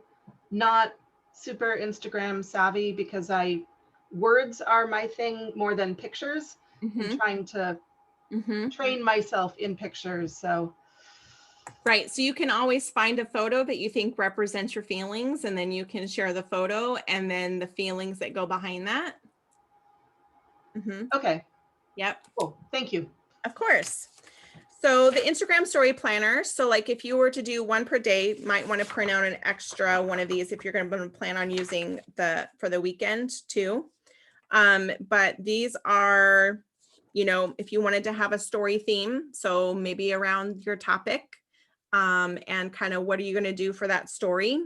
not super Instagram savvy because words are my thing more than pictures. I'm trying to train myself in pictures. So right. So you can always find a photo that you think represents your feelings, and then you can share the photo and then the feelings that go behind that. okay. Yep. Cool. Thank you. Of course. So the Instagram story planner. So like if you were to do one per day, might want to print out an extra one of these if you're going to plan on using for the weekend too. But these are, if you wanted to have a story theme, so maybe around your topic, and kind of what are you going to do for that story?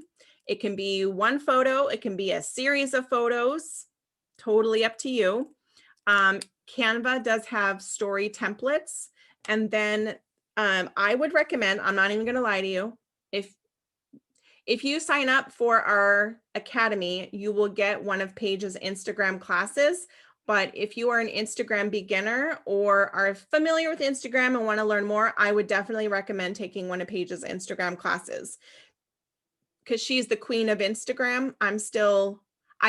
It can be one photo, it can be a series of photos, totally up to you. Canva does have story templates. And then I would recommend, I'm not even going to lie to you, if you sign up for our academy, you will get one of Paige's Instagram classes. But if you are an Instagram beginner or are familiar with Instagram and want to learn more, I would definitely recommend taking one of Paige's Instagram classes, because she's the queen of Instagram. I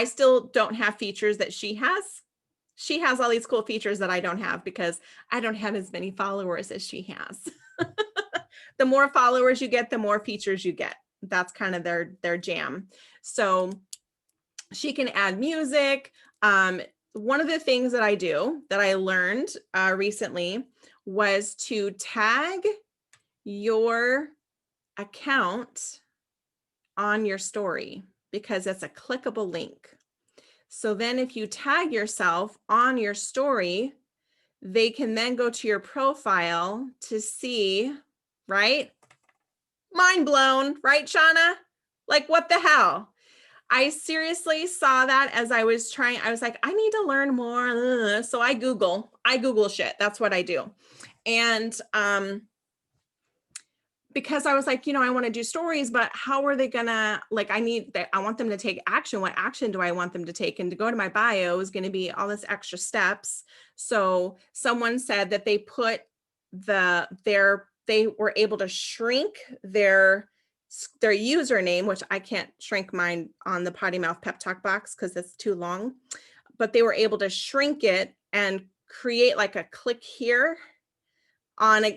still don't have features that she has. She has all these cool features that I don't have because I don't have as many followers as she has. The more followers you get, the more features you get. That's kind of their jam. So she can add music. One of the things that I do that I learned recently was to tag your account on your story, because it's a clickable link. So then if you tag yourself on your story, they can then go to your profile to see, right? Mind blown, right, Shauna? Like, what the hell? I seriously saw that as I was like, I need to learn more. So I Google shit. That's what I do. And because I was like, I want to do stories, but how are they gonna, like, I want them to take action. What action do I want them to take? And to go to my bio is going to be all this extra steps. So someone said that they put they were able to shrink their username, which I can't shrink mine on the Potty Mouth Pep Talk box because it's too long, but they were able to shrink it and create like a click here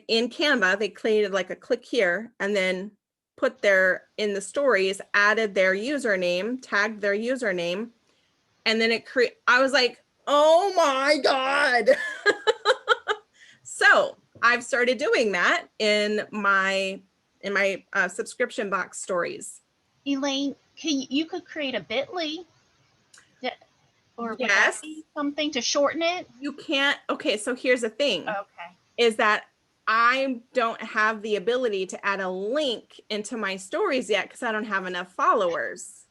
in Canva. They created like a click here and then put in the stories, added their username, tagged their username, and then I was like, oh my God. So I've started doing that in my subscription box stories. Elaine, you could create a bit.ly or would that Yes. be something to shorten it? You can't. Okay, so here's the thing. Okay. Is that I don't have the ability to add a link into my stories yet because I don't have enough followers.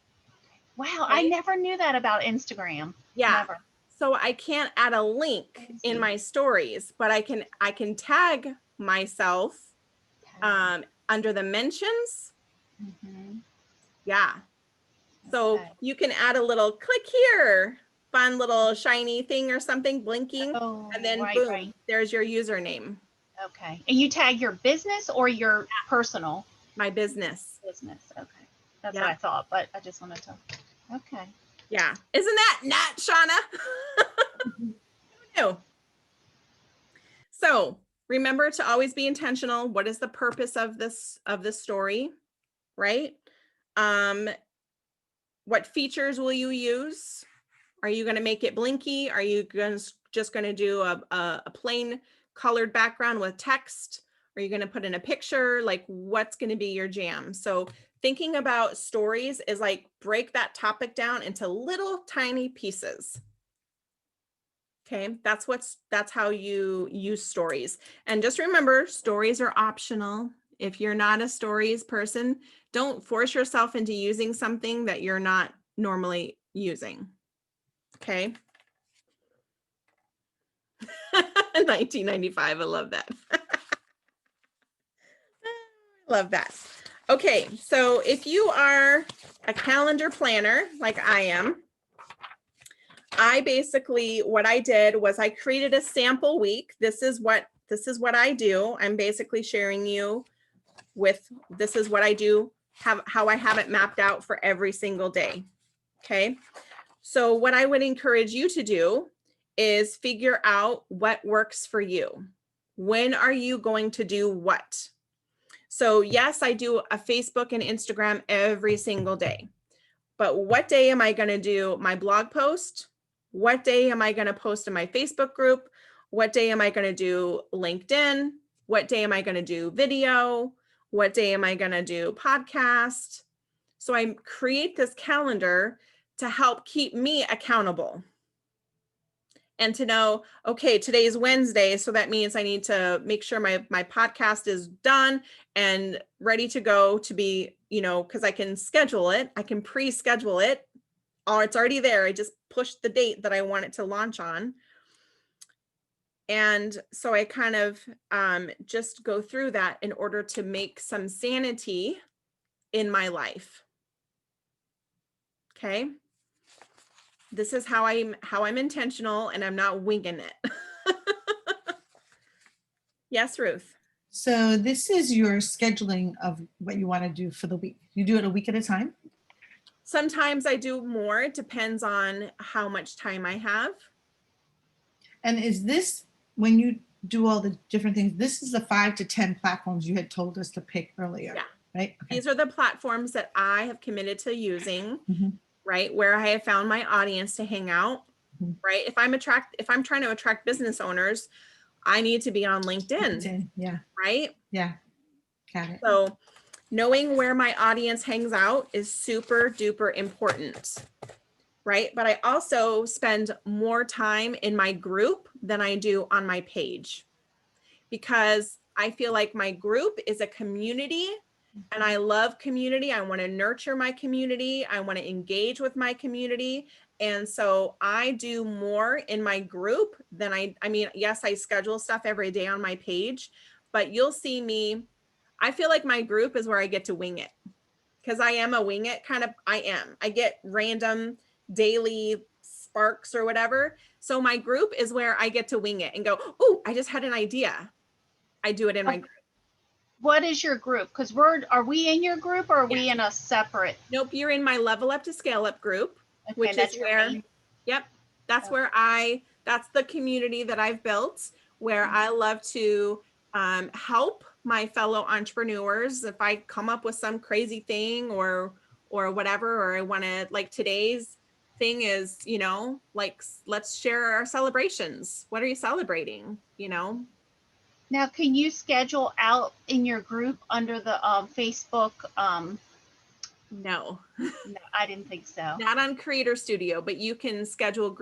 Wow, I Right? never knew that about Instagram. Yeah. Never. So I can't add a link in my stories, but I can tag myself under the mentions. Mhm. Yeah. So Okay. you can add a little click here, fun little shiny thing or something blinking, Oh, and then right, boom, right. there's your username. Okay. And you tag your business or your personal My business. business? Okay. That's Yeah. what I thought, but I just wanted to. Okay. Yeah. Isn't that nut, Shauna? Who knew? So remember to always be intentional. What is the purpose of this story, right? What features will you use? Are you going to make it blinky? Are you just going to do a plain colored background with text? Are you going to put in a picture? Like, what's going to be your jam? So thinking about stories is like break that topic down into little tiny pieces. Okay, that's how you use stories. And just remember, stories are optional. If you're not a stories person, don't force yourself into using something that you're not normally using. Okay. 1995. I love that. Love that. Okay, so if you are a calendar planner like I am, what I did was I created a sample week. This is what I do. I'm basically sharing you with, this is what I do, how I have it mapped out for every single day. Okay. So what I would encourage you to do is figure out what works for you. When are you going to do what? So yes, I do a Facebook and Instagram every single day, but what day am I going to do my blog post? What day am I going to post in my Facebook group? What day am I going to do LinkedIn? What day am I going to do video? What day am I going to do podcast? So I create this calendar to help keep me accountable and to know, okay, today's Wednesday. So that means I need to make sure my podcast is done and ready to go to be, because I can schedule it. I can pre-schedule it. Or it's already there. I just push the date that I want it to launch on. And so I kind of just go through that in order to make some sanity in my life. Okay. This is how I'm intentional and I'm not winging it. Yes, Ruth. So this is your scheduling of what you want to do for the week. You do it a week at a time? Sometimes I do more. It depends on how much time I have. And is this, when you do all the different things, this is the 5 to 10 platforms you had told us to pick earlier, Yeah. right? Okay. These are the platforms that I have committed to using, Mhm. right? Where I have found my audience to hang out, Mhm. right? If I'm trying to attract business owners, I need to be on LinkedIn, Yeah, right? yeah, got it. So knowing where my audience hangs out is super duper important, right? But I also spend more time in my group than I do on my page because I feel like my group is a community and I love community. I want to nurture my community. I want to engage with my community. And so I do more in my group than I mean, yes, I schedule stuff every day on my page, but you'll see me. I feel like my group is where I get to wing it, because I am a wing it kind of, I get random daily sparks or whatever. So my group is where I get to wing it and go, oh, I just had an idea. I do it in my group. What is your group? Because are we in your group or are we in a separate? Nope, you're in my Level Up to Scale Up group, which that's is your where, main- yep, that's Okay. where that's the community that I've built, where I love to help my fellow entrepreneurs. If I come up with some crazy thing or whatever, or I want to, like today's thing is, you know, like, let's share our celebrations. What are you celebrating? You know? Now, can you schedule out in your group under the Facebook? No, No, I didn't think so. not on Creator Studio, but you can schedule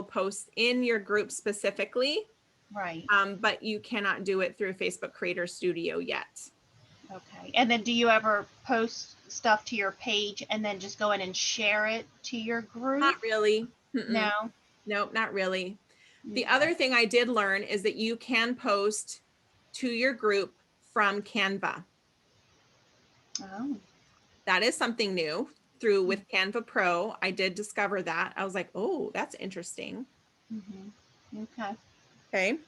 posts in your group specifically. Right. But you cannot do it through Facebook Creator Studio yet. Okay. And then do you ever post stuff to your page and then just go in and share it to your group? Not really. Mm-mm. No. Nope, not really. The Okay. other thing I did learn is that you can post to your group from Canva. Oh. That is something new with Canva Pro. I did discover that. I was like, oh, that's interesting. Mm-hmm. Okay. Okay.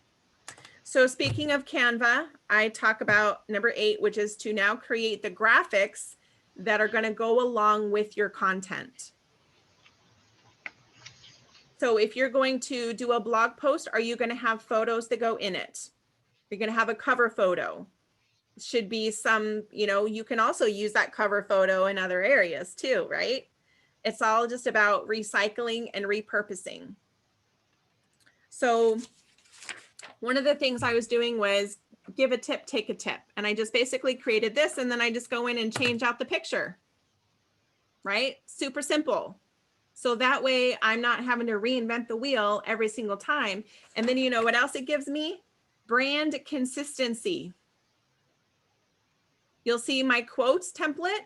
So speaking of Canva, I talk about number 8, which is to now create the graphics that are going to go along with your content. So if you're going to do a blog post, are you going to have photos that go in it? You're going to have a cover photo. Should be some, you know, you can also use that cover photo in other areas too, right? It's all just about recycling and repurposing. So one of the things I was doing was give a tip, take a tip. And I just basically created this, and then I just go in and change out the picture, right? Super simple. So that way I'm not having to reinvent the wheel every single time. And then you know what else it gives me? Brand consistency. You'll see my quotes template.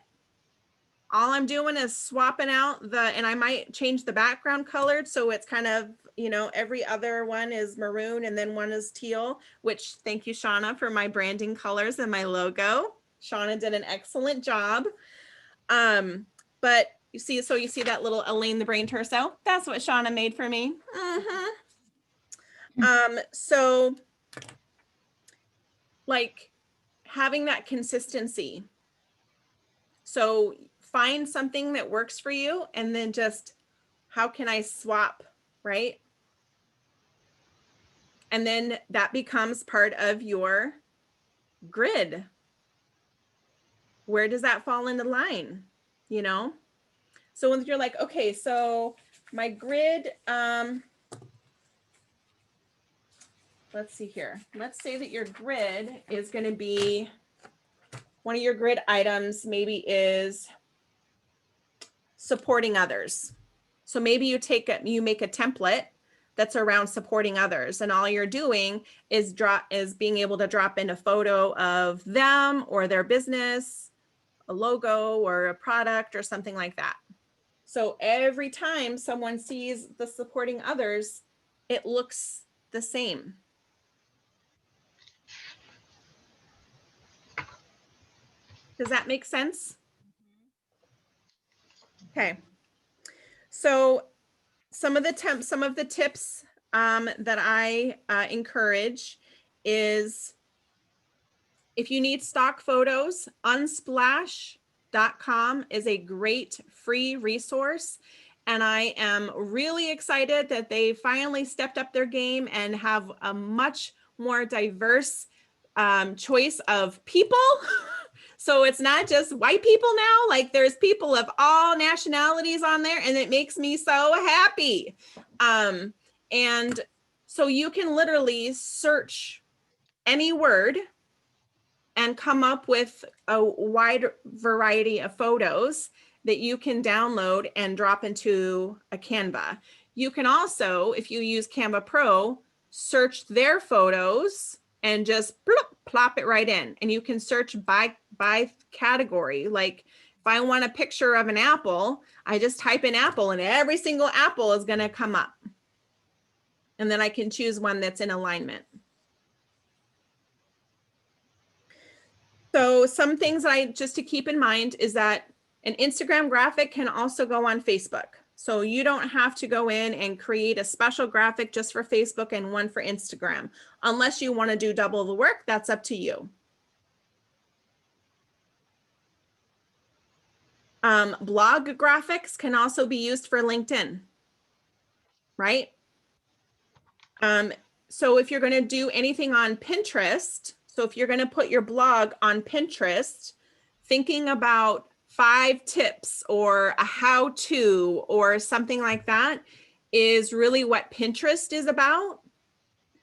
All I'm doing is swapping out and I might change the background colored. So it's kind of, you know, every other one is maroon and then one is teal, which thank you, Shauna, for my branding colors and my logo. Shauna did an excellent job. But you see that little Elaine the Brain Torso? That's what Shauna made for me. So like having that consistency. So find something that works for you and then just, how can I swap, right? And then that becomes part of your grid. Where does that fall in the line? You know? So when you're like, okay, so my grid, let's see here. Let's say that your grid is going to be, one of your grid items maybe is supporting others. So maybe you make a template that's around supporting others, and all you're doing is being able to drop in a photo of them or their business, a logo or a product or something like that. So every time someone sees the supporting others, it looks the same. Does that make sense? Okay. So some of the tips that I encourage is, if you need stock photos, Unsplash.com is a great free resource. And I am really excited that they finally stepped up their game and have a much more diverse choice of people. So it's not just white people now, like there's people of all nationalities on there, and it makes me so happy. And so you can literally search any word and come up with a wide variety of photos that you can download and drop into a Canva. You can also, if you use Canva Pro, search their photos and just plop it right in. And you can search by category. Like if I want a picture of an apple, I just type in apple and every single apple is going to come up. And then I can choose one that's in alignment. So some things just to keep in mind is that an Instagram graphic can also go on Facebook. So you don't have to go in and create a special graphic just for Facebook and one for Instagram. Unless you want to do double the work, that's up to you. Blog graphics can also be used for LinkedIn, right? So if you're going to do anything on Pinterest, so if you're going to put your blog on Pinterest, thinking about 5 tips or a how-to or something like that is really what Pinterest is about.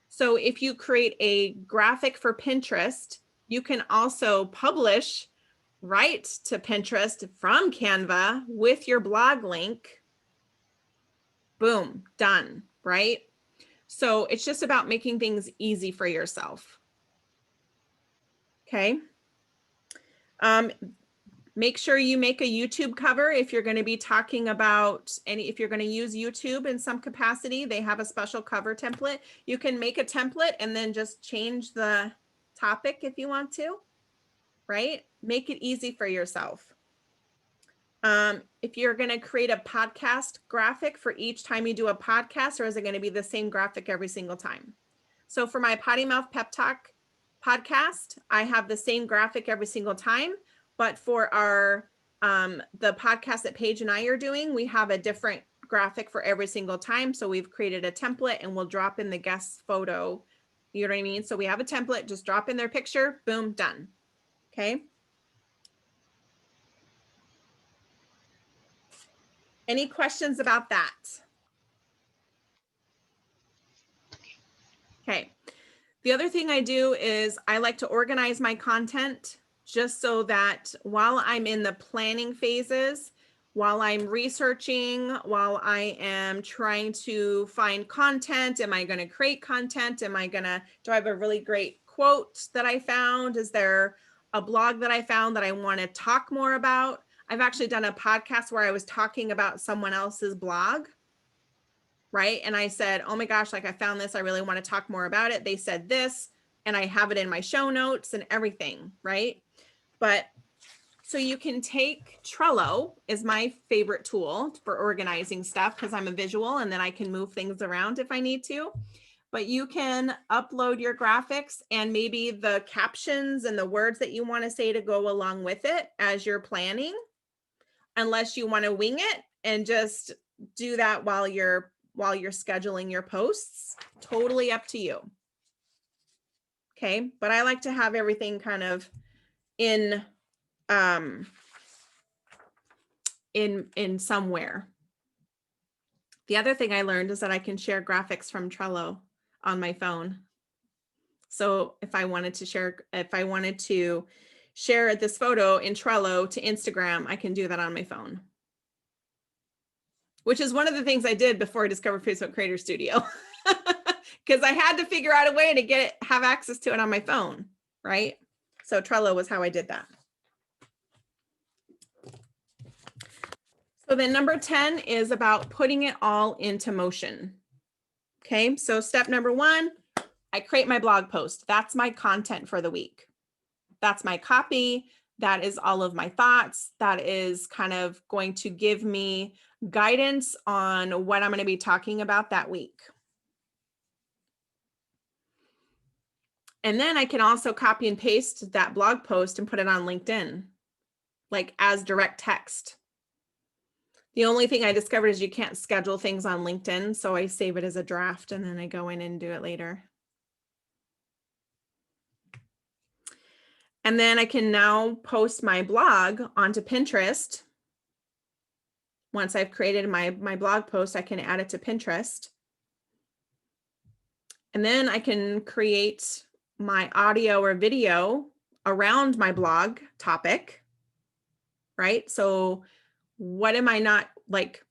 So if you create a graphic for Pinterest, you can also publish right to Pinterest from Canva with your blog link. Boom, done, right? So it's just about making things easy for yourself. Okay. Make sure you make a YouTube cover if you're going to be talking about if you're going to use YouTube in some capacity, they have a special cover template. You can make a template and then just change the topic if you want to, right? Make it easy for yourself. If you're going to create a podcast graphic for each time you do a podcast, or is it going to be the same graphic every single time? So for my Potty Mouth Pep Talk podcast, I have the same graphic every single time. But for our the podcast that Paige and I are doing, we have a different graphic for every single time. So we've created a template and we'll drop in the guest photo. You know what I mean? So we have a template, just drop in their picture, boom, done. Okay. Any questions about that? Okay. The other thing I do is I like to organize my content just so that while I'm in the planning phases, while I'm researching, while I am trying to find content, am I going to create content? Do I have a really great quote that I found? Is there a blog that I found that I want to talk more about? I've actually done a podcast where I was talking about someone else's blog, right? And I said, oh my gosh, like I found this, I really want to talk more about it. They said this, and I have it in my show notes and everything, right? But so you can take Trello is my favorite tool for organizing stuff because I'm a visual and then I can move things around if I need to. But you can upload your graphics and maybe the captions and the words that you want to say to go along with it as you're planning, unless you want to wing it and just do that while you're scheduling your posts. Totally up to you. Okay, but I like to have everything kind of in somewhere. The other thing I learned is that I can share graphics from Trello on my phone. So if I wanted to share this photo in Trello to Instagram, I can do that on my phone. Which is one of the things I did before I discovered Facebook Creator Studio. Because I had to figure out a way to have access to it on my phone, right? So Trello was how I did that. So then number 10 is about putting it all into motion. Okay, so step number 1, I create my blog post. That's my content for the week. That's my copy. That is all of my thoughts. That is kind of going to give me guidance on what I'm going to be talking about that week. And then I can also copy and paste that blog post and put it on LinkedIn, like as direct text. The only thing I discovered is you can't schedule things on LinkedIn, so I save it as a draft and then I go in and do it later. And then I can now post my blog onto Pinterest. Once I've created my blog post, I can add it to Pinterest. And then I can create my audio or video around my blog topic, right? So what am I not like,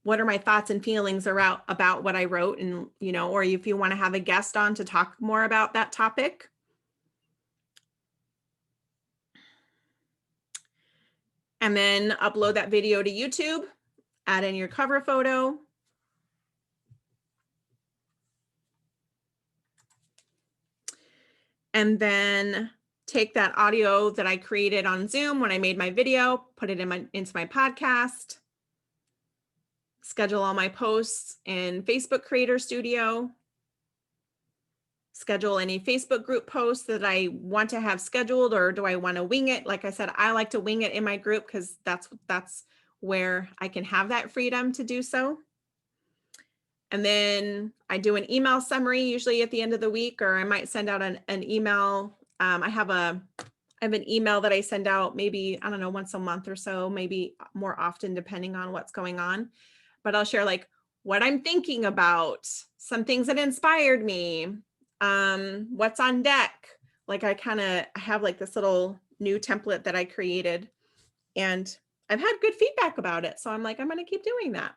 what are my thoughts and feelings about what I wrote? And, you know, or if you want to have a guest on to talk more about that topic. And then upload that video to YouTube, add in your cover photo. And then take that audio that I created on Zoom when I made my video, put it into my podcast, schedule all my posts in Facebook Creator Studio, schedule any Facebook group posts that I want to have scheduled, or do I want to wing it? Like I said, I like to wing it in my group because that's where I can have that freedom to do so. And then I do an email summary usually at the end of the week, or I might send out an email. I have an email that I send out maybe, I don't know, once a month or so, maybe more often depending on what's going on. But I'll share like what I'm thinking about, some things that inspired me, what's on deck. Like I have like this little new template that I created, and I've had good feedback about it. So I'm like, I'm going to keep doing that.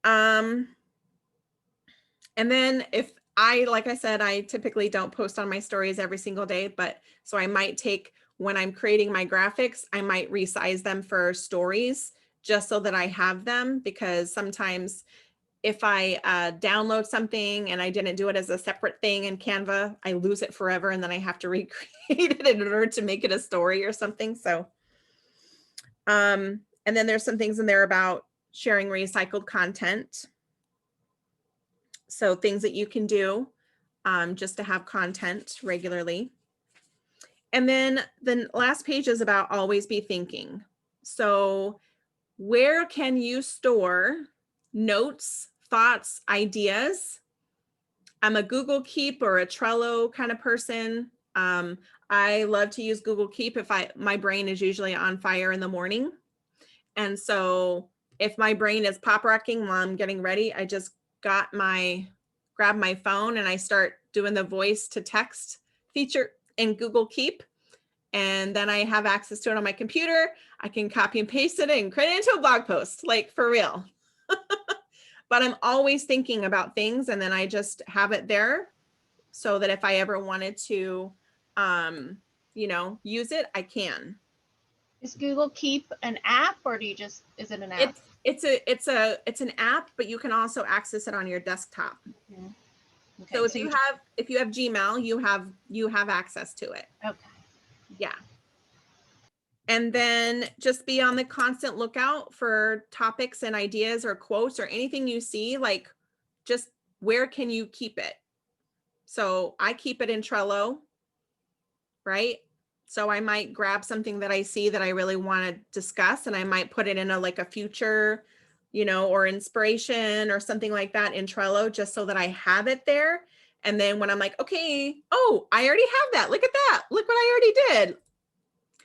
And then like I said, I typically don't post on my stories every single day, but so I might take, when I'm creating my graphics, I might resize them for stories just so that I have them, because sometimes if I download something and I didn't do it as a separate thing in Canva, I lose it forever and then I have to recreate it in order to make it a story or something. So, and then there's some things in there about sharing recycled content. So things that you can do just to have content regularly. And then the last page is about always be thinking. So where can you store notes, thoughts, ideas? I'm a Google Keep or a Trello kind of person. I love to use Google Keep if my brain is usually on fire in the morning. And so if my brain is pop rocking while I'm getting ready, I just grab my phone and I start doing the voice to text feature in Google Keep. And then I have access to it on my computer. I can copy and paste it and create it into a blog post, like for real. But I'm always thinking about things, and then I just have it there so that if I ever wanted to, use it, I can. Is Google Keep an app, or is it an app? It's an app, but you can also access it on your desktop. Mhm. Okay, So if you have Gmail, you have access to it. Okay. Yeah. And then just be on the constant lookout for topics and ideas or quotes or anything you see, like just where can you keep it? So I keep it in Trello, right? So I might grab something that I see that I really want to discuss, and I might put it in a future, or inspiration or something like that in Trello, just so that I have it there. And then when I'm like, okay, oh, I already have that. Look at that. Look what I already did.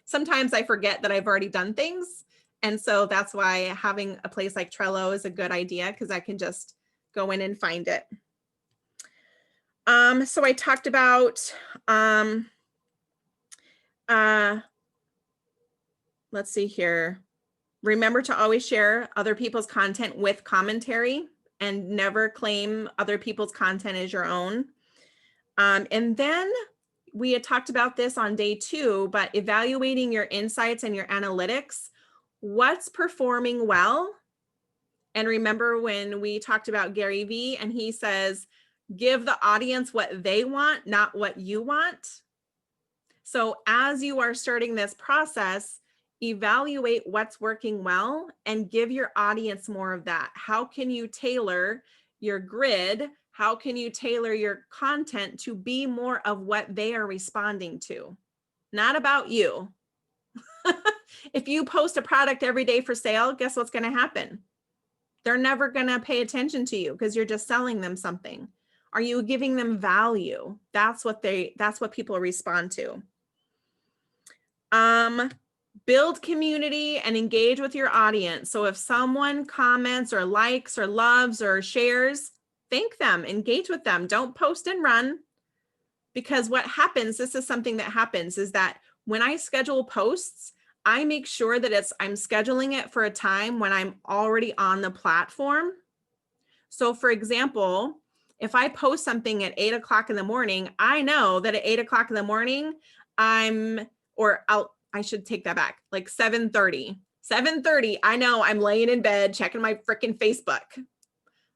Sometimes I forget that I've already done things. And so that's why having a place like Trello is a good idea, because I can just go in and find it. So I talked about, let's see here. Remember to always share other people's content with commentary and never claim other people's content as your own. And then we had talked about this on day 2, but evaluating your insights and your analytics, what's performing well. And remember when we talked about Gary Vee, and he says, give the audience what they want, not what you want. So as you are starting this process, evaluate what's working well and give your audience more of that. How can you tailor your grid? How can you tailor your content to be more of what they are responding to? Not about you. If you post a product every day for sale, guess what's going to happen? They're never going to pay attention to you because you're just selling them something. Are you giving them value? That's what people respond to. Build community and engage with your audience. So if someone comments or likes or loves or shares, thank them, engage with them. Don't post and run, because what happens, this is something that happens, is that when I schedule posts, I make sure that I'm scheduling it for a time when I'm already on the platform. So for example, if I post something at 8 o'clock in the morning, I know that at 8 o'clock in the morning, I should take that back, like 7:30. 7:30, I know I'm laying in bed checking my freaking Facebook.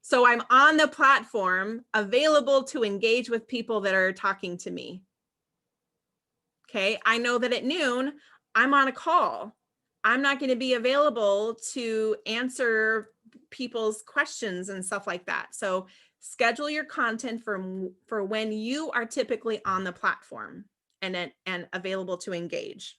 So I'm on the platform, available to engage with people that are talking to me. Okay, I know that at noon, I'm on a call. I'm not going to be available to answer people's questions and stuff like that. So schedule your content for when you are typically on the platform and available to engage.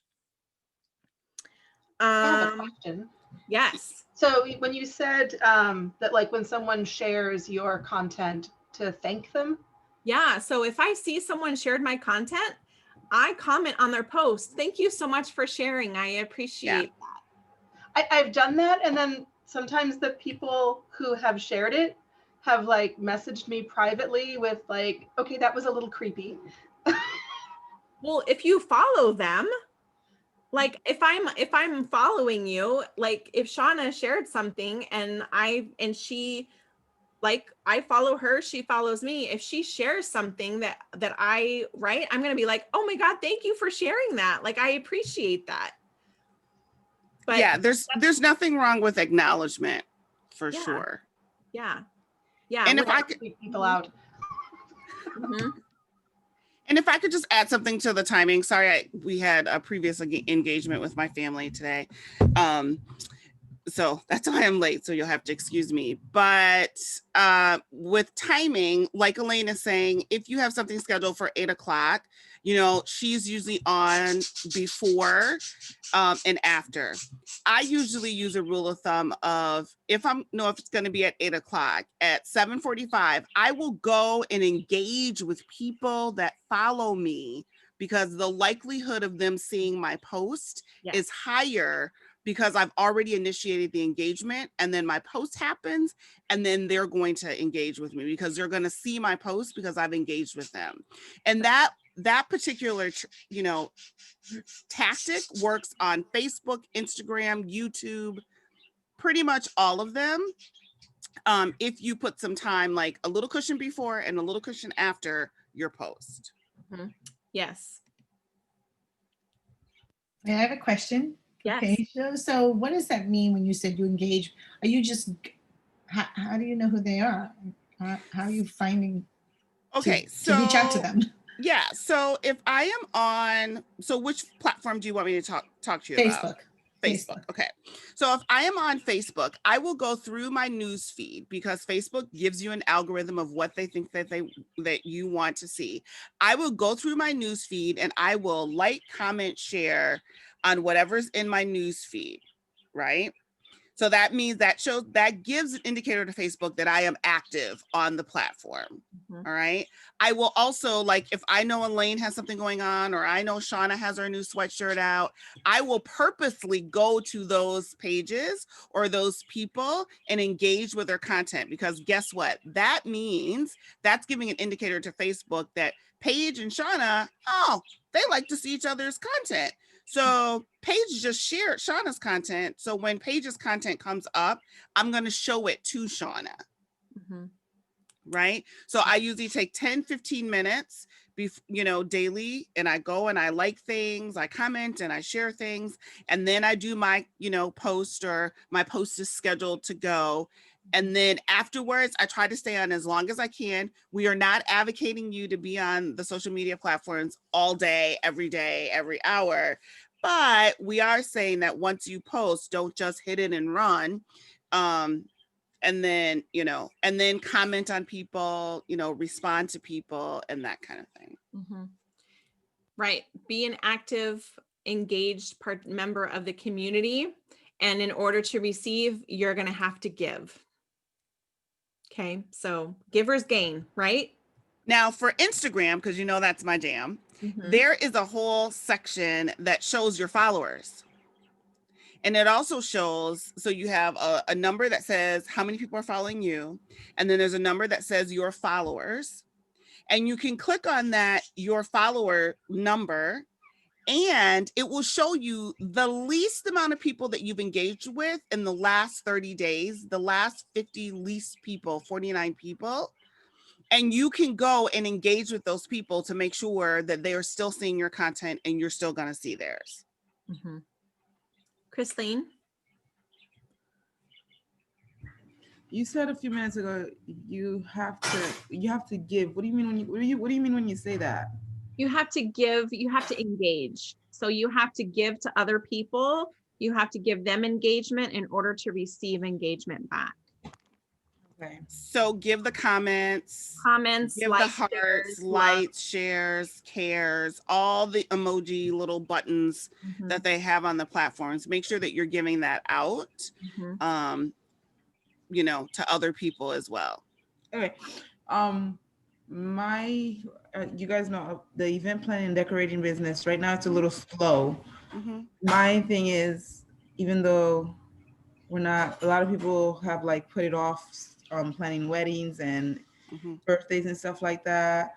I have a question. Yes. So when you said that like when someone shares your content to thank them, Yeah. So if I see someone shared my content, I comment on their post. Thank you so much for sharing. I appreciate that. I've done that, and then sometimes the people who have shared it have like messaged me privately with like, okay, that was a little creepy. Well, if you follow them, like if I'm following you, like if Shauna shared something and she, like I follow her, she follows me. If she shares something that I write, I'm going to be like, oh my God, thank you for sharing that. Like, I appreciate that. But yeah, there's nothing wrong with acknowledgement for Yeah. sure. yeah. Yeah. And if when- I could, Creep people out. Mhm. and if I could just add something to the timing, sorry, we had a previous engagement with my family today. So that's why I'm late. So you'll have to excuse me. But with timing, like Elaine is saying, if you have something scheduled for 8 o'clock, you know, she's usually on before and after. I usually use a rule of thumb of if it's going to be at 8 o'clock, at 7:45, I will go and engage with people that follow me because the likelihood of them seeing my post Yes. is higher because I've already initiated the engagement, and then my post happens, and then they're going to engage with me because they're going to see my post because I've engaged with them. And that particular, tactic works on Facebook, Instagram, YouTube, pretty much all of them. If you put some time, like a little cushion before and a little cushion after your post. Yes. I have a question. Yes. Okay, so what does that mean when you said you engage? Are you just, how do you know who they are? How are you finding Okay, to reach out to them? Yeah, so if I am on, so which platform do you want me to talk to you about? Facebook. Okay. So if I am on Facebook, I will go through my news feed because Facebook gives you an algorithm of what they think that you want to see. I will go through my news feed and I will like, comment, share on whatever's in my news feed, right? So that means that gives an indicator to Facebook that I am active on the platform. Mhm. All right. I will also, like, if I know Elaine has something going on, or I know Shauna has her new sweatshirt out, I will purposely go to those pages or those people and engage with their content, because guess what? That means that's giving an indicator to Facebook that Paige and Shauna, oh, they like to see each other's content. So Paige just shared Shauna's content. So when Paige's content comes up, I'm going to show it to Shauna. Mhm. Right. So I usually take 10, 15 minutes, daily, and I go and I like things, I comment and I share things. And then I do my, post, or my post is scheduled to go. And then afterwards, I try to stay on as long as I can. We are not advocating you to be on the social media platforms all day, every hour. But we are saying that once you post, don't just hit it and run. And then, and then comment on people, respond to people and that kind of thing. Mhm. Right. Be an active, engaged member of the community. And in order to receive, you're going to have to give. Okay. So givers gain, right? Now for Instagram, because that's my jam, Mhm. there is a whole section that shows your followers. And it also shows, so you have a number that says how many people are following you. And then there's a number that says your followers. And you can click on that, your follower number, and it will show you the least amount of people that you've engaged with in the last 30 days, the last 50 least people, 49 people. And you can go and engage with those people to make sure that they are still seeing your content and you're still going to see theirs. Mhm. Christine? You said a few minutes ago you have to give. What do you mean when you say that? you have to give, you have to engage. So you have to give to other people. You have to give them engagement in order to receive engagement back. Okay. So give the comments, Comments, give the likes, hearts, shares, love. lights, shares, cares, all the emoji little buttons Mhm, that they have on the platforms. Make sure that you're giving that out, mhm. you know, to other people as well. Okay. My, you guys know the event planning and decorating business right now, it's a little slow. Mhm. My thing is, even though we're not, a lot of people have like put it off, planning weddings and Mhm. birthdays and stuff like that.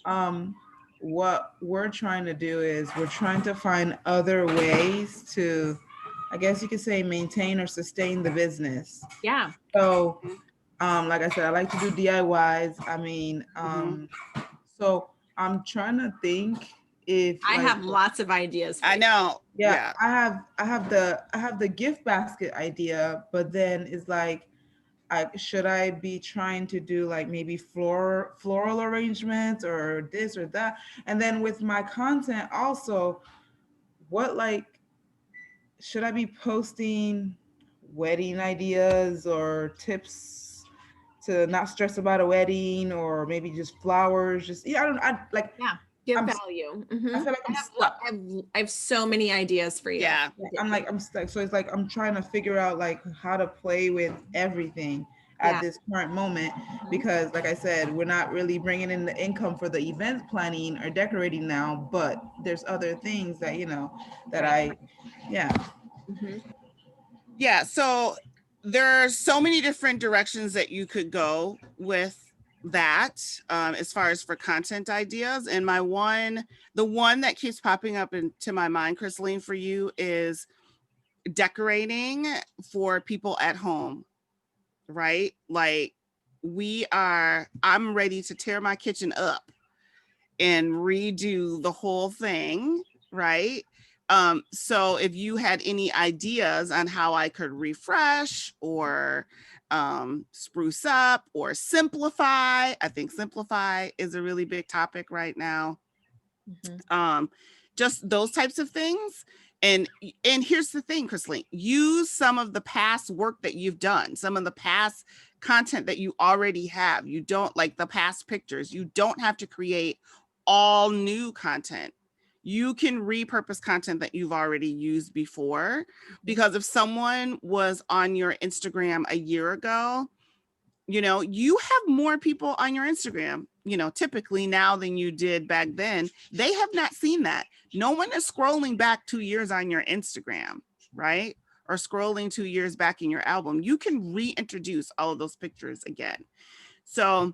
Mhm. What we're trying to do is we're trying to find other ways to, I guess you could say, maintain or sustain the business. Yeah. So, like I said, I like to do DIYs. I mean, so I'm trying to think if I like, have lots of ideas. For I you. know. yeah, I have the gift basket idea, but then it's like, should I be trying to do like maybe floral arrangements or this or that? And then with my content also, what like should I be posting wedding ideas or tips to not stress about a wedding, or maybe just flowers? Just yeah, I like. Yeah. Give I'm, value. I Mhm. feel like I'm stuck. I have so many ideas for you. Yeah. I'm stuck. So it's like I'm trying to figure out like how to play with everything at Yeah. this current moment, because like I said, we're not really bringing in the income for the event planning or decorating now, but there's other things that that Right. yeah. Mhm. Yeah. So there are so many different directions that you could go with that, as far as for content ideas. And the one that keeps popping up into my mind, Chrisleen, for you is decorating for people at home, right? Like I'm ready to tear my kitchen up and redo the whole thing, right? So if you had any ideas on how I could refresh or spruce up or simplify, I think simplify is a really big topic right now. Mhm. Just those types of things. And here's the thing, Chrisleen, use some of the past work that you've done, some of the past content that you already have. You don't like the past pictures. You don't have to create all new content. You can repurpose content that you've already used before, because if someone was on your Instagram a year ago, you have more people on your Instagram, typically now than you did back then. They have not seen that. No one is scrolling back 2 years on your Instagram, right? Or scrolling 2 years back in your album. You can reintroduce all of those pictures again. So,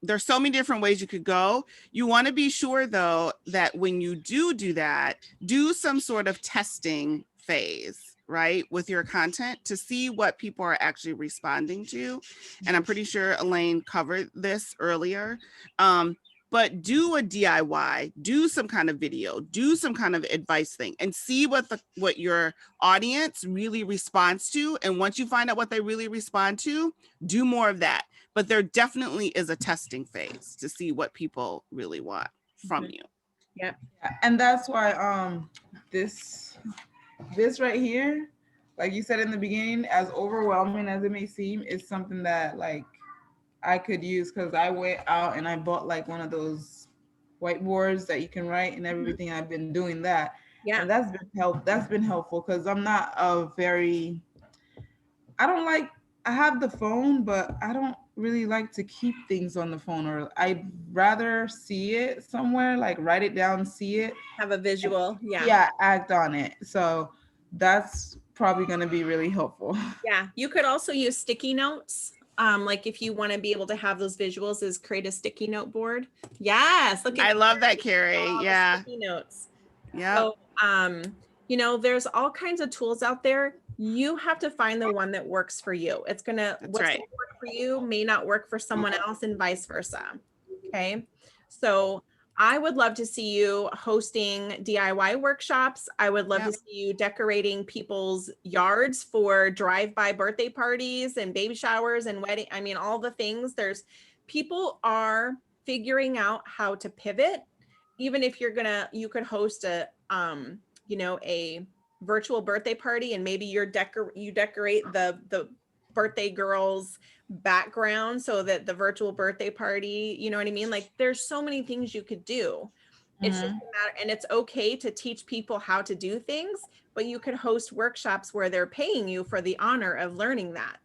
there's so many different ways you could go. You want to be sure, though, that when you do that, do some sort of testing phase, right, with your content to see what people are actually responding to. And I'm pretty sure Elaine covered this earlier. But do a DIY, do some kind of video, do some kind of advice thing, and see what your audience really responds to. And once you find out what they really respond to, do more of that. But there definitely is a testing phase to see what people really want from you. Yep. And that's why this right here, like you said in the beginning, as overwhelming as it may seem, is something that like I could use, because I went out and I bought like one of those whiteboards that you can write and everything. I've been doing that. Yeah. And that's been helpful, because I'm not I have the phone, but I don't really like to keep things on the phone, or I'd rather see it somewhere, like write it down, see it, Have a visual. Yeah. yeah, act on it. So that's probably going to be really helpful. Yeah. You could also use sticky notes. Like if you want to be able to have those visuals, is create a sticky note board. Yes. Look at I love that, Carrie, Carrie. all the Yeah. sticky notes. Yeah. So, there's all kinds of tools out there. You have to find the one that works for you. What's right. gonna work for you may not work for someone else, and vice versa. Okay. So I would love to see you hosting DIY workshops. I would love to see you decorating people's yards for drive-by birthday parties and baby showers and wedding. I mean, all the things. People are figuring out how to pivot, even if you could host a, a virtual birthday party, and maybe you decorate the birthday girl's background so that the virtual birthday party, you know what I mean? Like there's so many things you could do. It's just a matter, and it's okay to teach people how to do things, but you could host workshops where they're paying you for the honor of learning that,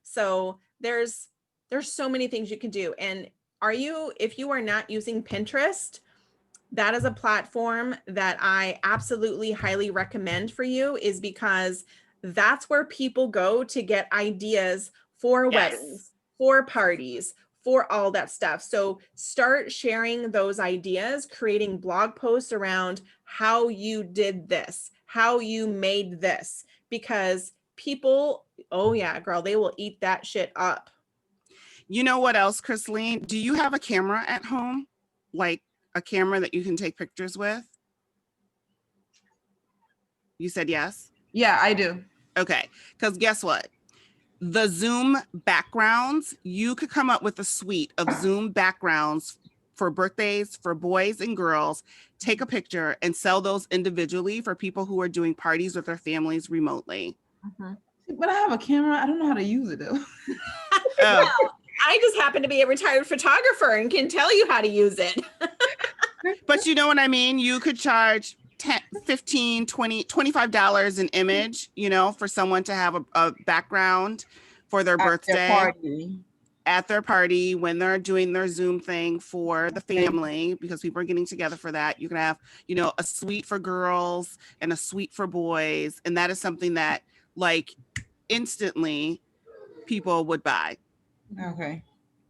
so there's so many things you can do. And if you are not using Pinterest, that is a platform that I absolutely highly recommend for you, is because that's where people go to get ideas for Yes. weddings, for parties, for all that stuff. So start sharing those ideas, creating blog posts around how you did this, how you made this, because people, oh yeah, girl, they will eat that shit up. You know what else, Chrisleen? Do you have a camera at home? Like a camera that you can take pictures with? You said yes? Yeah, I do. Okay, because guess what? The Zoom backgrounds, you could come up with a suite of Zoom backgrounds for birthdays, for boys and girls, take a picture and sell those individually for people who are doing parties with their families remotely. But I have a camera. I don't know how to use it though. Oh, I just happen to be a retired photographer and can tell you how to use it. but you know what I mean? You could charge $10, $15, $20, $25 an image, for someone to have a background for their birthday at their party when they're doing their Zoom thing for the family, because people are getting together for that. You can have, a suite for girls and a suite for boys. And that is something that like instantly people would buy. Okay.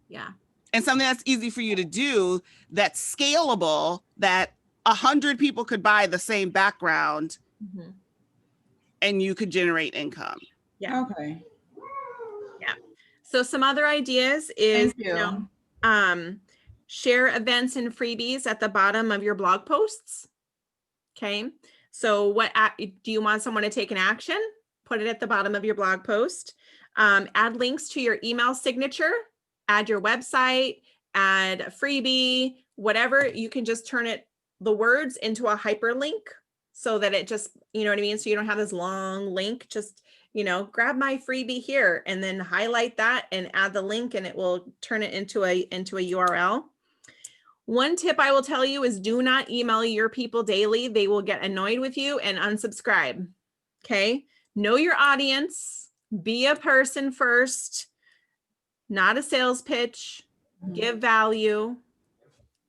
Yeah. And something that's easy for you to do, that's scalable, that 100 people could buy the same background and you could generate income. Yeah. Okay. Yeah. So some other ideas is, Thank you. Share events and freebies at the bottom of your blog posts. Okay. So do you want someone to take an action? Put it at the bottom of your blog post. Add links to your email signature, add your website, add a freebie, whatever. You can just turn the words into a hyperlink so that it just, you know what I mean? So you don't have this long link, just, grab my freebie here and then highlight that and add the link and it will turn it into a URL. One tip I will tell you is do not email your people daily. They will get annoyed with you and unsubscribe. Okay. Know your audience, be a person first, not a sales pitch, give value.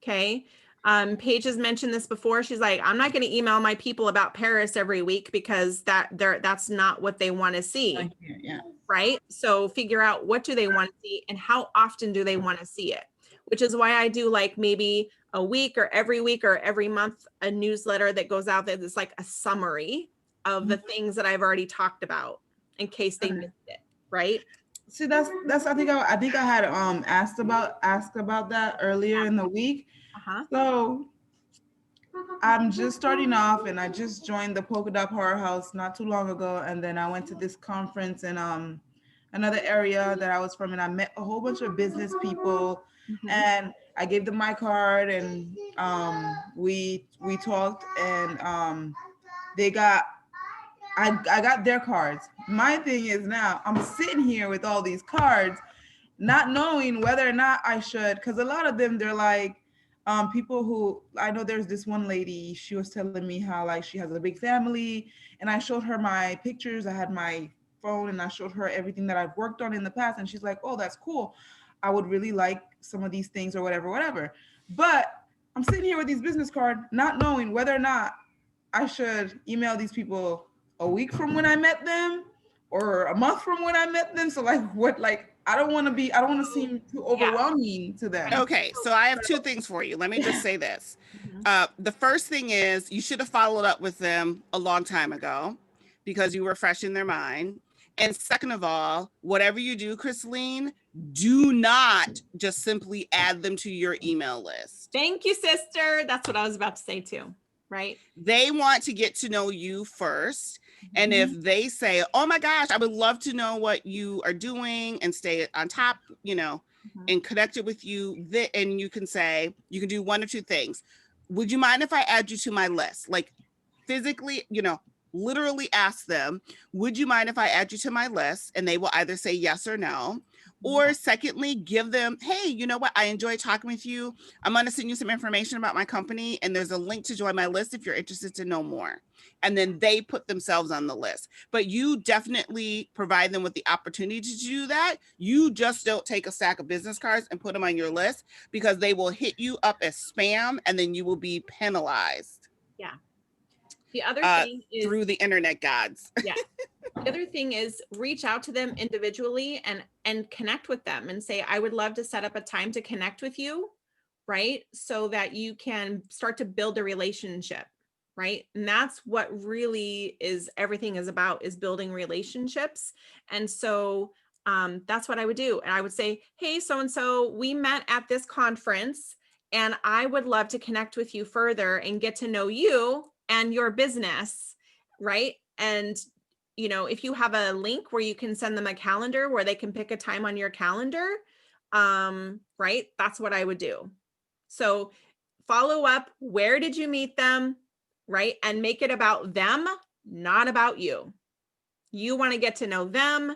Okay. Paige has mentioned this before. She's like, I'm not going to email my people about Paris every week because that's not what they want to see. Yeah. Right. So figure out what do they want to see and how often do they want to see it, which is why I do like maybe a week or every month, a newsletter that goes out there that's like a summary of the things that I've already talked about in case they missed it. Right. See, that's I think I had asked about that earlier in the week. So I'm just starting off and I just joined the Polka Dot Powerhouse not too long ago. And then I went to this conference in another area that I was from, and I met a whole bunch of business people and I gave them my card and we talked and I got their cards. My thing is now I'm sitting here with all these cards, not knowing whether or not I should, because a lot of them, they're like, people who, I know there's this one lady, she was telling me how like she has a big family, and I showed her my pictures. I had my phone and I showed her everything that I've worked on in the past, and she's like, oh, that's cool. I would really like some of these things or whatever. But I'm sitting here with these business cards, not knowing whether or not I should email these people a week from when I met them or a month from when I met them. So I don't want to seem too overwhelming to them. Okay, so I have two things for you. Let me just say this. The first thing is you should have followed up with them a long time ago because you were fresh in their mind. And second of all, whatever you do, Chrisleen, do not just simply add them to your email list. Thank you, sister. That's what I was about to say too, right? They want to get to know you first. And if they say, oh my gosh, I would love to know what you are doing and stay on top, and connected with you, and you can say, you can do one of two things. Would you mind if I add you to my list? Like physically, literally ask them, would you mind if I add you to my list? And they will either say yes or no. Or secondly, give them, hey, you know what? I enjoyed talking with you. I'm going to send you some information about my company, and there's a link to join my list if you're interested to know more. And then they put themselves on the list. But you definitely provide them with the opportunity to do that. You just don't take a stack of business cards and put them on your list, because they will hit you up as spam, and then you will be penalized. Yeah. The other thing is through the internet gods. Yeah. The other thing is reach out to them individually and connect with them and say, I would love to set up a time to connect with you, right? So that you can start to build a relationship, right? And that's what really is everything is about, is building relationships. And so that's what I would do. And I would say, hey, so-and-so, we met at this conference and I would love to connect with you further and get to know you and your business, right? And if you have a link where you can send them a calendar where they can pick a time on your calendar, right? That's what I would do. So follow up, where did you meet them, right? And make it about them, not about you. You want to get to know them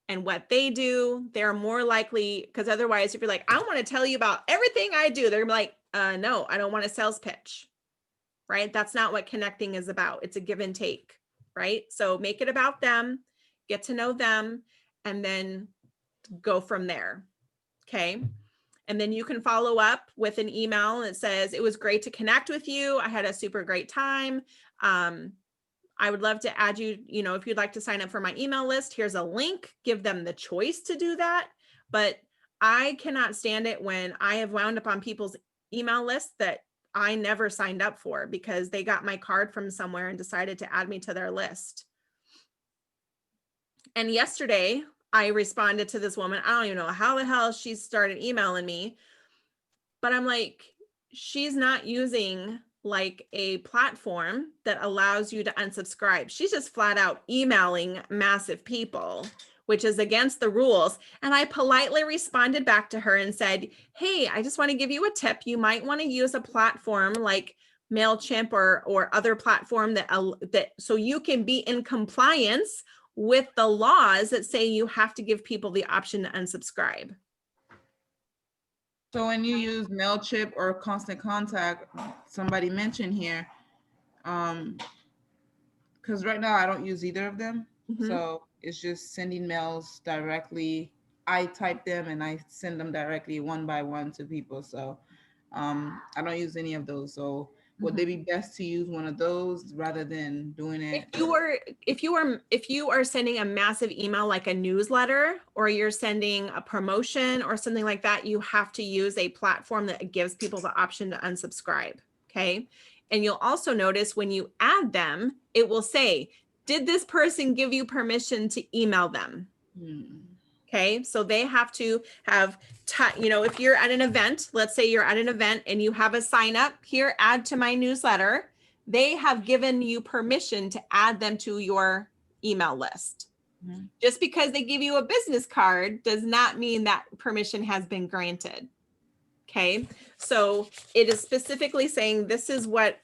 and what they do. They're more likely, because otherwise, if you're like, I want to tell you about everything I do, they're like, no, I don't want a sales pitch, right? That's not what connecting is about. It's a give and take. Right? So make it about them, get to know them, and then go from there. Okay. And then you can follow up with an email that says, it was great to connect with you. I had a super great time. I would love to add you, if you'd like to sign up for my email list, here's a link, give them the choice to do that. But I cannot stand it when I have wound up on people's email lists that I never signed up for because they got my card from somewhere and decided to add me to their list. And yesterday I responded to this woman. I don't even know how the hell she started emailing me, but I'm like, she's not using like a platform that allows you to unsubscribe. She's just flat out emailing massive people, which is against the rules. And I politely responded back to her and said, hey, I just want to give you a tip. You might want to use a platform like MailChimp or other platform that so you can be in compliance with the laws that say you have to give people the option to unsubscribe. So when you use MailChimp or Constant Contact, somebody mentioned here, because right now I don't use either of them. Mhm. So it's just sending mails directly. I type them and I send them directly one by one to people. So I don't use any of those. So would they be best to use one of those rather than doing it? If you are sending a massive email like a newsletter, or you're sending a promotion or something like that, you have to use a platform that gives people the option to unsubscribe. Okay. And you'll also notice when you add them, it will say, did this person give you permission to email them? Okay, so they have to have, if you're at an event, let's say you're at an event and you have a sign up here, add to my newsletter, they have given you permission to add them to your email list. Just because they give you a business card does not mean that permission has been granted. Okay, so it is specifically saying this is what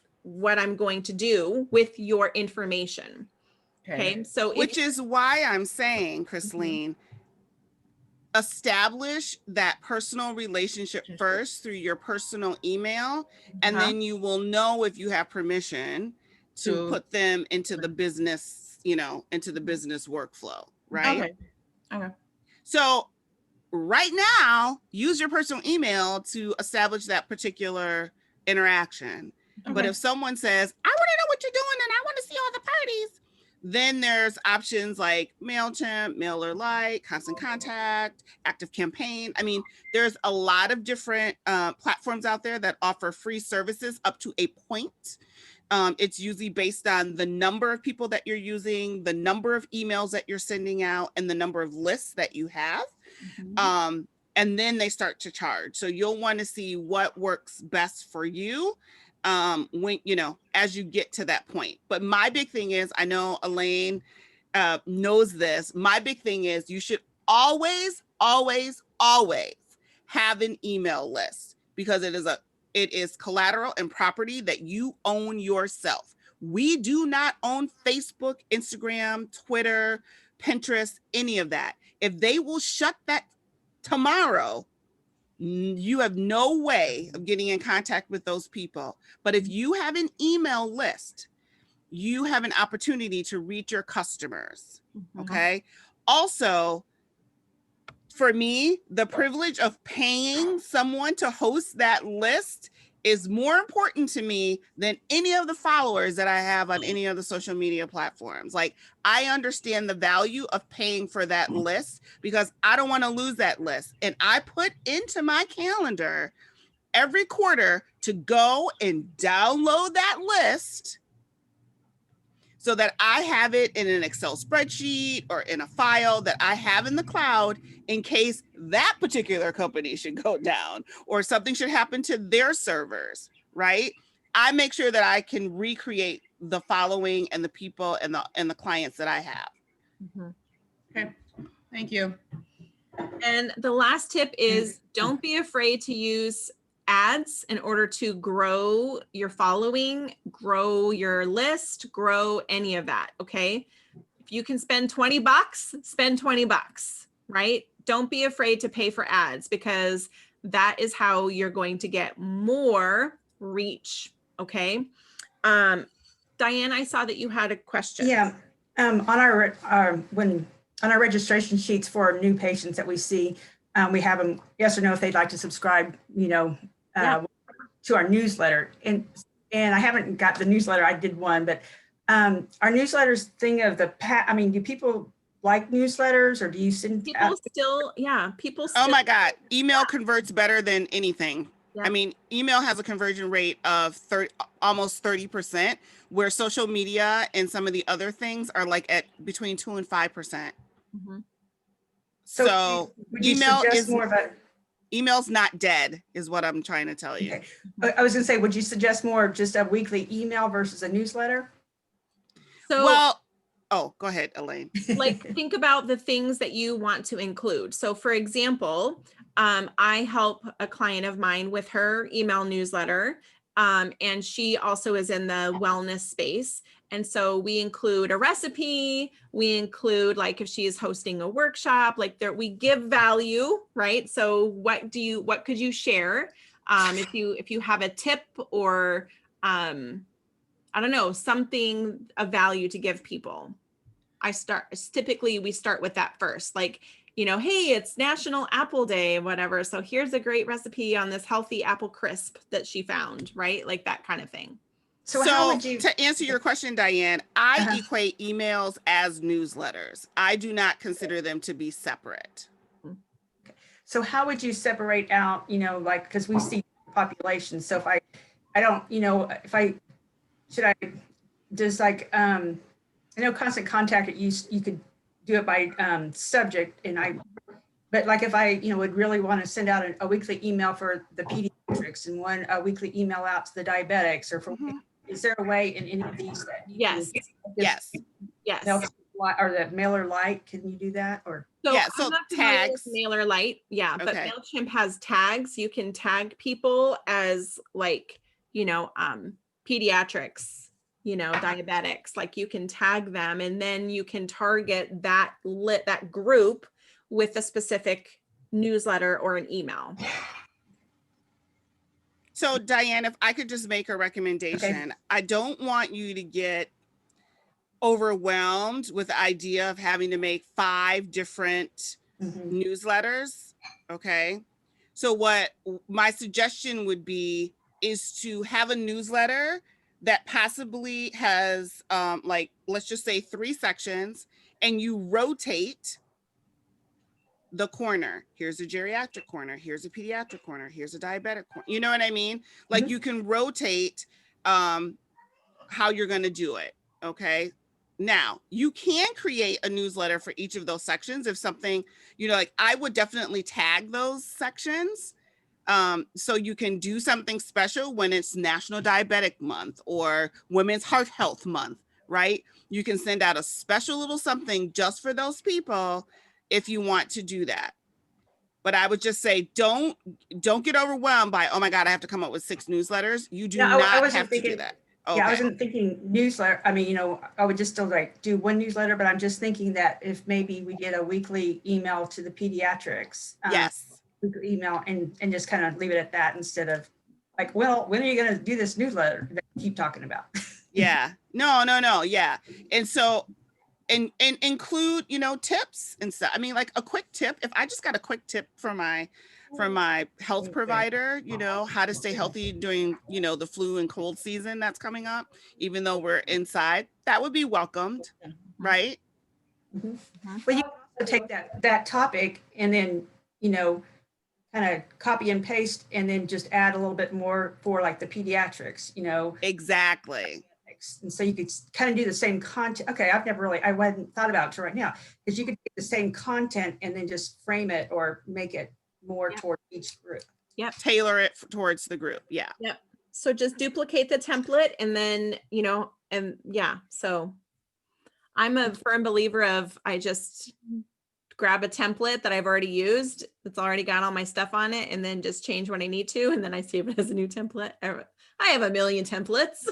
I'm going to do with your information. Okay, so which is why I'm saying, Chrisleen, establish that personal relationship first through your personal email, and then you will know if you have permission to put them into the business, into the business workflow, right? Okay. So right now, use your personal email to establish that particular interaction. Okay. But if someone says, I want to know what you're doing and I want to see all the parties, then there's options like MailChimp, MailerLite, Constant Contact, ActiveCampaign. I mean, there's a lot of different platforms out there that offer free services up to a point. It's usually based on the number of people that you're using, the number of emails that you're sending out, and the number of lists that you have. And then they start to charge. So you'll want to see what works best for you when, as you get to that point. But my big thing is, I know Elaine knows this. My big thing is you should always, always, always have an email list because it is collateral and property that you own yourself. We do not own Facebook, Instagram, Twitter, Pinterest, any of that. If they will shut that tomorrow, you have no way of getting in contact with those people. But if you have an email list, you have an opportunity to reach your customers. Okay. Also, for me, the privilege of paying someone to host that list is more important to me than any of the followers that I have on any of the social media platforms. Like, I understand the value of paying for that list because I don't want to lose that list. And I put into my calendar every quarter to go and download that list so that I have it in an Excel spreadsheet or in a file that I have in the cloud in case that particular company should go down or something should happen to their servers, right? I make sure that I can recreate the following and the people and the clients that I have. Okay, thank you. And the last tip is don't be afraid to use ads in order to grow your following, grow your list, grow any of that. Okay. If you can spend $20, spend $20, right? Don't be afraid to pay for ads because that is how you're going to get more reach. Okay. Diane, I saw that you had a question. Yeah, on our registration sheets for new patients that we see, we have them yes or no if they'd like to subscribe, to our newsletter. And I haven't got the newsletter. I did one, but our newsletters thing of the do people like newsletters or do you send People still. Oh my God, email converts better than anything. Yeah. I mean, email has a conversion rate of almost 30%, where social media and some of the other things are like at between 2 and 5%. So email is more about email's not dead, is what I'm trying to tell you. Okay. I was going to say, would you suggest more of just a weekly email versus a newsletter? So, well, oh, go ahead, Elaine. like, think about the things that you want to include. So, for example, I help a client of mine with her email newsletter, and she also is in the wellness space. And so we include a recipe, we include like if she is hosting a workshop, like there, we give value, right? So what could you share? If you have a tip or, I don't know, something of value to give people. Typically we start with that first, like, hey, it's National Apple Day, whatever. So here's a great recipe on this healthy apple crisp that she found, right? Like that kind of thing. So how would you, to answer your question, Diane, I equate emails as newsletters. I do not consider them to be separate. So how would you separate out, because we see populations. So if I know Constant Contact, you could do it by subject but like if I, would really want to send out a weekly email for the pediatrics and a weekly email out to the diabetics or for, is there a way in any of these that you Yes. mail, or the MailerLite, can you do that or? So yeah, I'm not familiar with MailerLite, but Okay. MailChimp has tags. You can tag people as like, pediatrics, diabetics, like you can tag them and then you can target that group with a specific newsletter or an email. So Diane, if I could just make a recommendation, I don't want you to get overwhelmed with the idea of having to make 5 different newsletters. Okay. So what my suggestion would be is to have a newsletter that possibly has let's just say 3 sections and you rotate the corner. Here's a geriatric corner. Here's a pediatric corner. Here's a diabetic corner. You know what I mean? Like you can rotate how you're going to do it. Okay. Now you can create a newsletter for each of those sections. If something, like I would definitely tag those sections. So you can do something special when it's National Diabetic Month or Women's Heart Health Month, right? You can send out a special little something just for those people if you want to do that. But I would just say, don't get overwhelmed by, oh my God, I have to come up with 6 newsletters. You do No, I not wasn't have to do thinking- that. Yeah, I Okay. wasn't thinking newsletter. I mean, I would just still like do one newsletter, but I'm just thinking that if maybe we get a weekly email to the pediatrics. Yes. Weekly email and just kind of leave it at that instead of like, well, when are you going to do this newsletter that you keep talking about? Yeah. No. Yeah. And so, and include, tips and stuff. I mean, like a quick tip. If I just got a quick tip from my health provider, how to stay healthy during, the flu and cold season that's coming up, even though we're inside, that would be welcomed, right? But you can also take that topic and then, kind of copy and paste and then just add a little bit more for like the pediatrics, Exactly. And so you could kind of do the same content. Okay, I hadn't thought about it till right now, because you could take the same content and then just frame it or make it more toward each group. Tailor it towards the group. Yeah. Yep. So just duplicate the template and then, so I'm a firm believer of, I just grab a template that I've already used, that's already got all my stuff on it, and then just change what I need to. And then I save it as a new template. I have a million templates.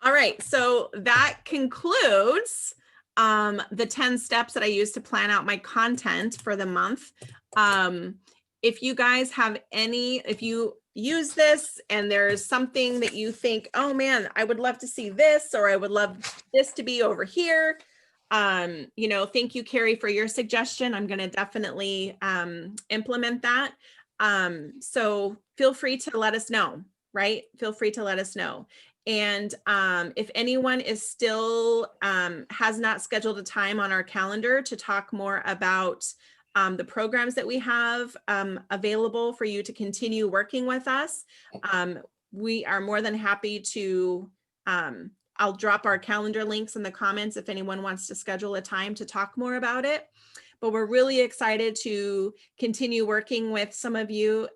All right. So that concludes the 10 steps that I use to plan out my content for the month. If you guys have if you use this and there's something that you think, oh man, I would love to see this, or I would love this to be over here. Thank you, Carrie, for your suggestion. I'm going to definitely implement that. So feel free to let us know, right? Feel free to let us know. And if anyone is still has not scheduled a time on our calendar to talk more about the programs that we have available for you to continue working with us, we are more than happy to, I'll drop our calendar links in the comments if anyone wants to schedule a time to talk more about it. But we're really excited to continue working with some of you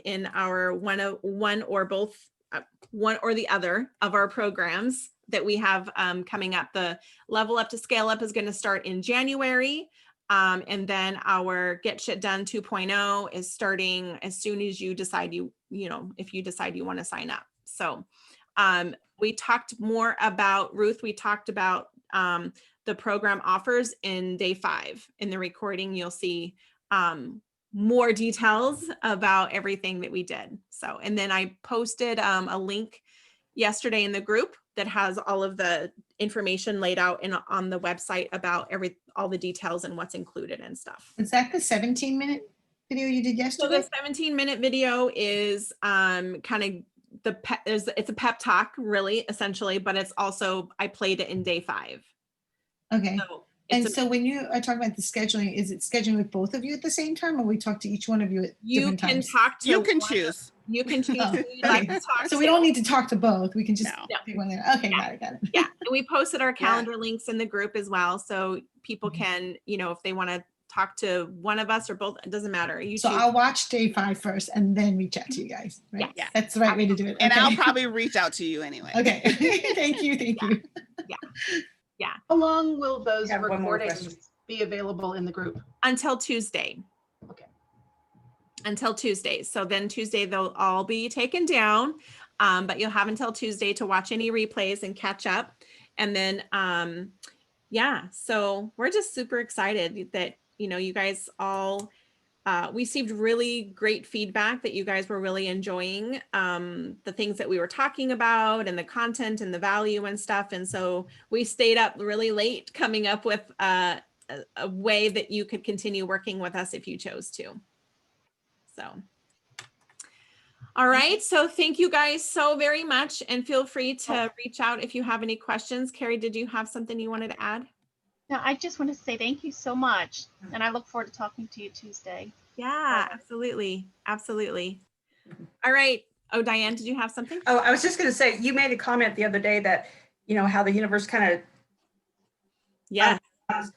in our one or the other of our programs that we have coming up. The Level Up to Scale Up is going to start in January. And then our Get Shit Done 2.0 is starting as soon as you decide if you decide you want to sign up. So we talked more about, Ruth, we talked about the program offers in day 5. In the recording, you'll see more details about everything that we did. So, and then I posted a link yesterday in the group that has all of the information laid out on the website about all the details and what's included and stuff. Was that the 17-minute video you did yesterday? So the 17-minute video is kind of it's a pep talk, really, essentially, but it's also, I played it in day 5. Okay. So And so when you are talking about the scheduling, is it scheduling with both of you at the same time, or we talk to each one of you at different times? You can choose. You can choose Oh, who you'd like to talk So to. we don't need to talk to both. We can just No. pick one there. Okay, got it. Yeah, and we posted our calendar links in the group as well, so people can, if they want to talk to one of us or both, it doesn't matter. You So choose. I'll watch day 5 first and then reach out to you guys. Right? Yeah. That's the right way to do it. And Okay. I'll probably reach out to you anyway. Okay. Thank you. How long will those I have one more recordings question. be available in the group? Until Tuesday. Okay. Until Tuesday. So then Tuesday they'll all be taken down, but you'll have until Tuesday to watch any replays and catch up. And then, so we're just super excited that, you guys all, we received really great feedback that you guys were really enjoying the things that we were talking about and the content and the value and stuff. And so we stayed up really late coming up with a way that you could continue working with us if you chose to. So, all right. So thank you guys so very much, and feel free to reach out if you have any questions. Carrie, did you have something you wanted to add? No, I just want to say thank you so much. And I look forward to talking to you Tuesday. Yeah, absolutely. Absolutely. All right. Oh, Diane, did you have something? Oh, I was just going to say, you made a comment the other day that, how the universe kind of Yeah.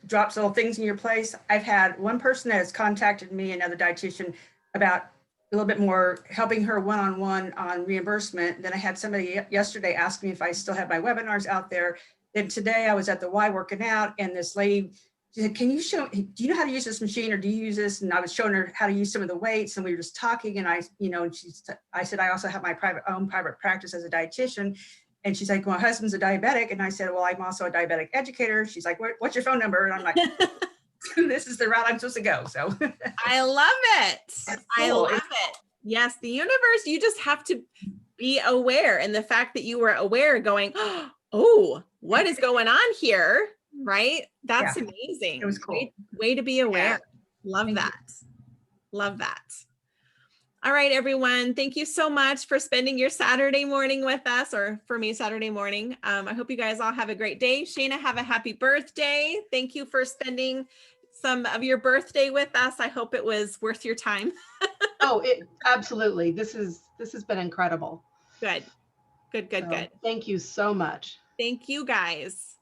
drops little things in your place. I've had one person that has contacted me, another dietitian, about a little bit more helping her one-on-one on reimbursement. Then I had somebody yesterday ask me if I still have my webinars out there. Then today I was at the Y working out, and this lady she said, can you show, do you know how to use this machine, or do you use this? And I was showing her how to use some of the weights, and we were just talking, and I, you know, and I said, I also have my private practice as a dietitian. And she's like, well, my husband's a diabetic. And I said, well, I'm also a diabetic educator. She's like, what's your phone number? And I'm like, this is the route I'm supposed to go. So I love it. I cool. love it. Yes, the universe, you just have to be aware. And the fact that you were aware going, oh, what is going on here? Right? That's amazing. It was cool. Way to be aware. Love that. Love that. All right, everyone. Thank you so much for spending your Saturday morning with us, or for me, Saturday morning. I hope you guys all have a great day. Shayna, have a happy birthday. Thank you for spending some of your birthday with us. I hope it was worth your time. Oh, absolutely. This has been incredible. Good. So, thank you so much. Thank you, guys.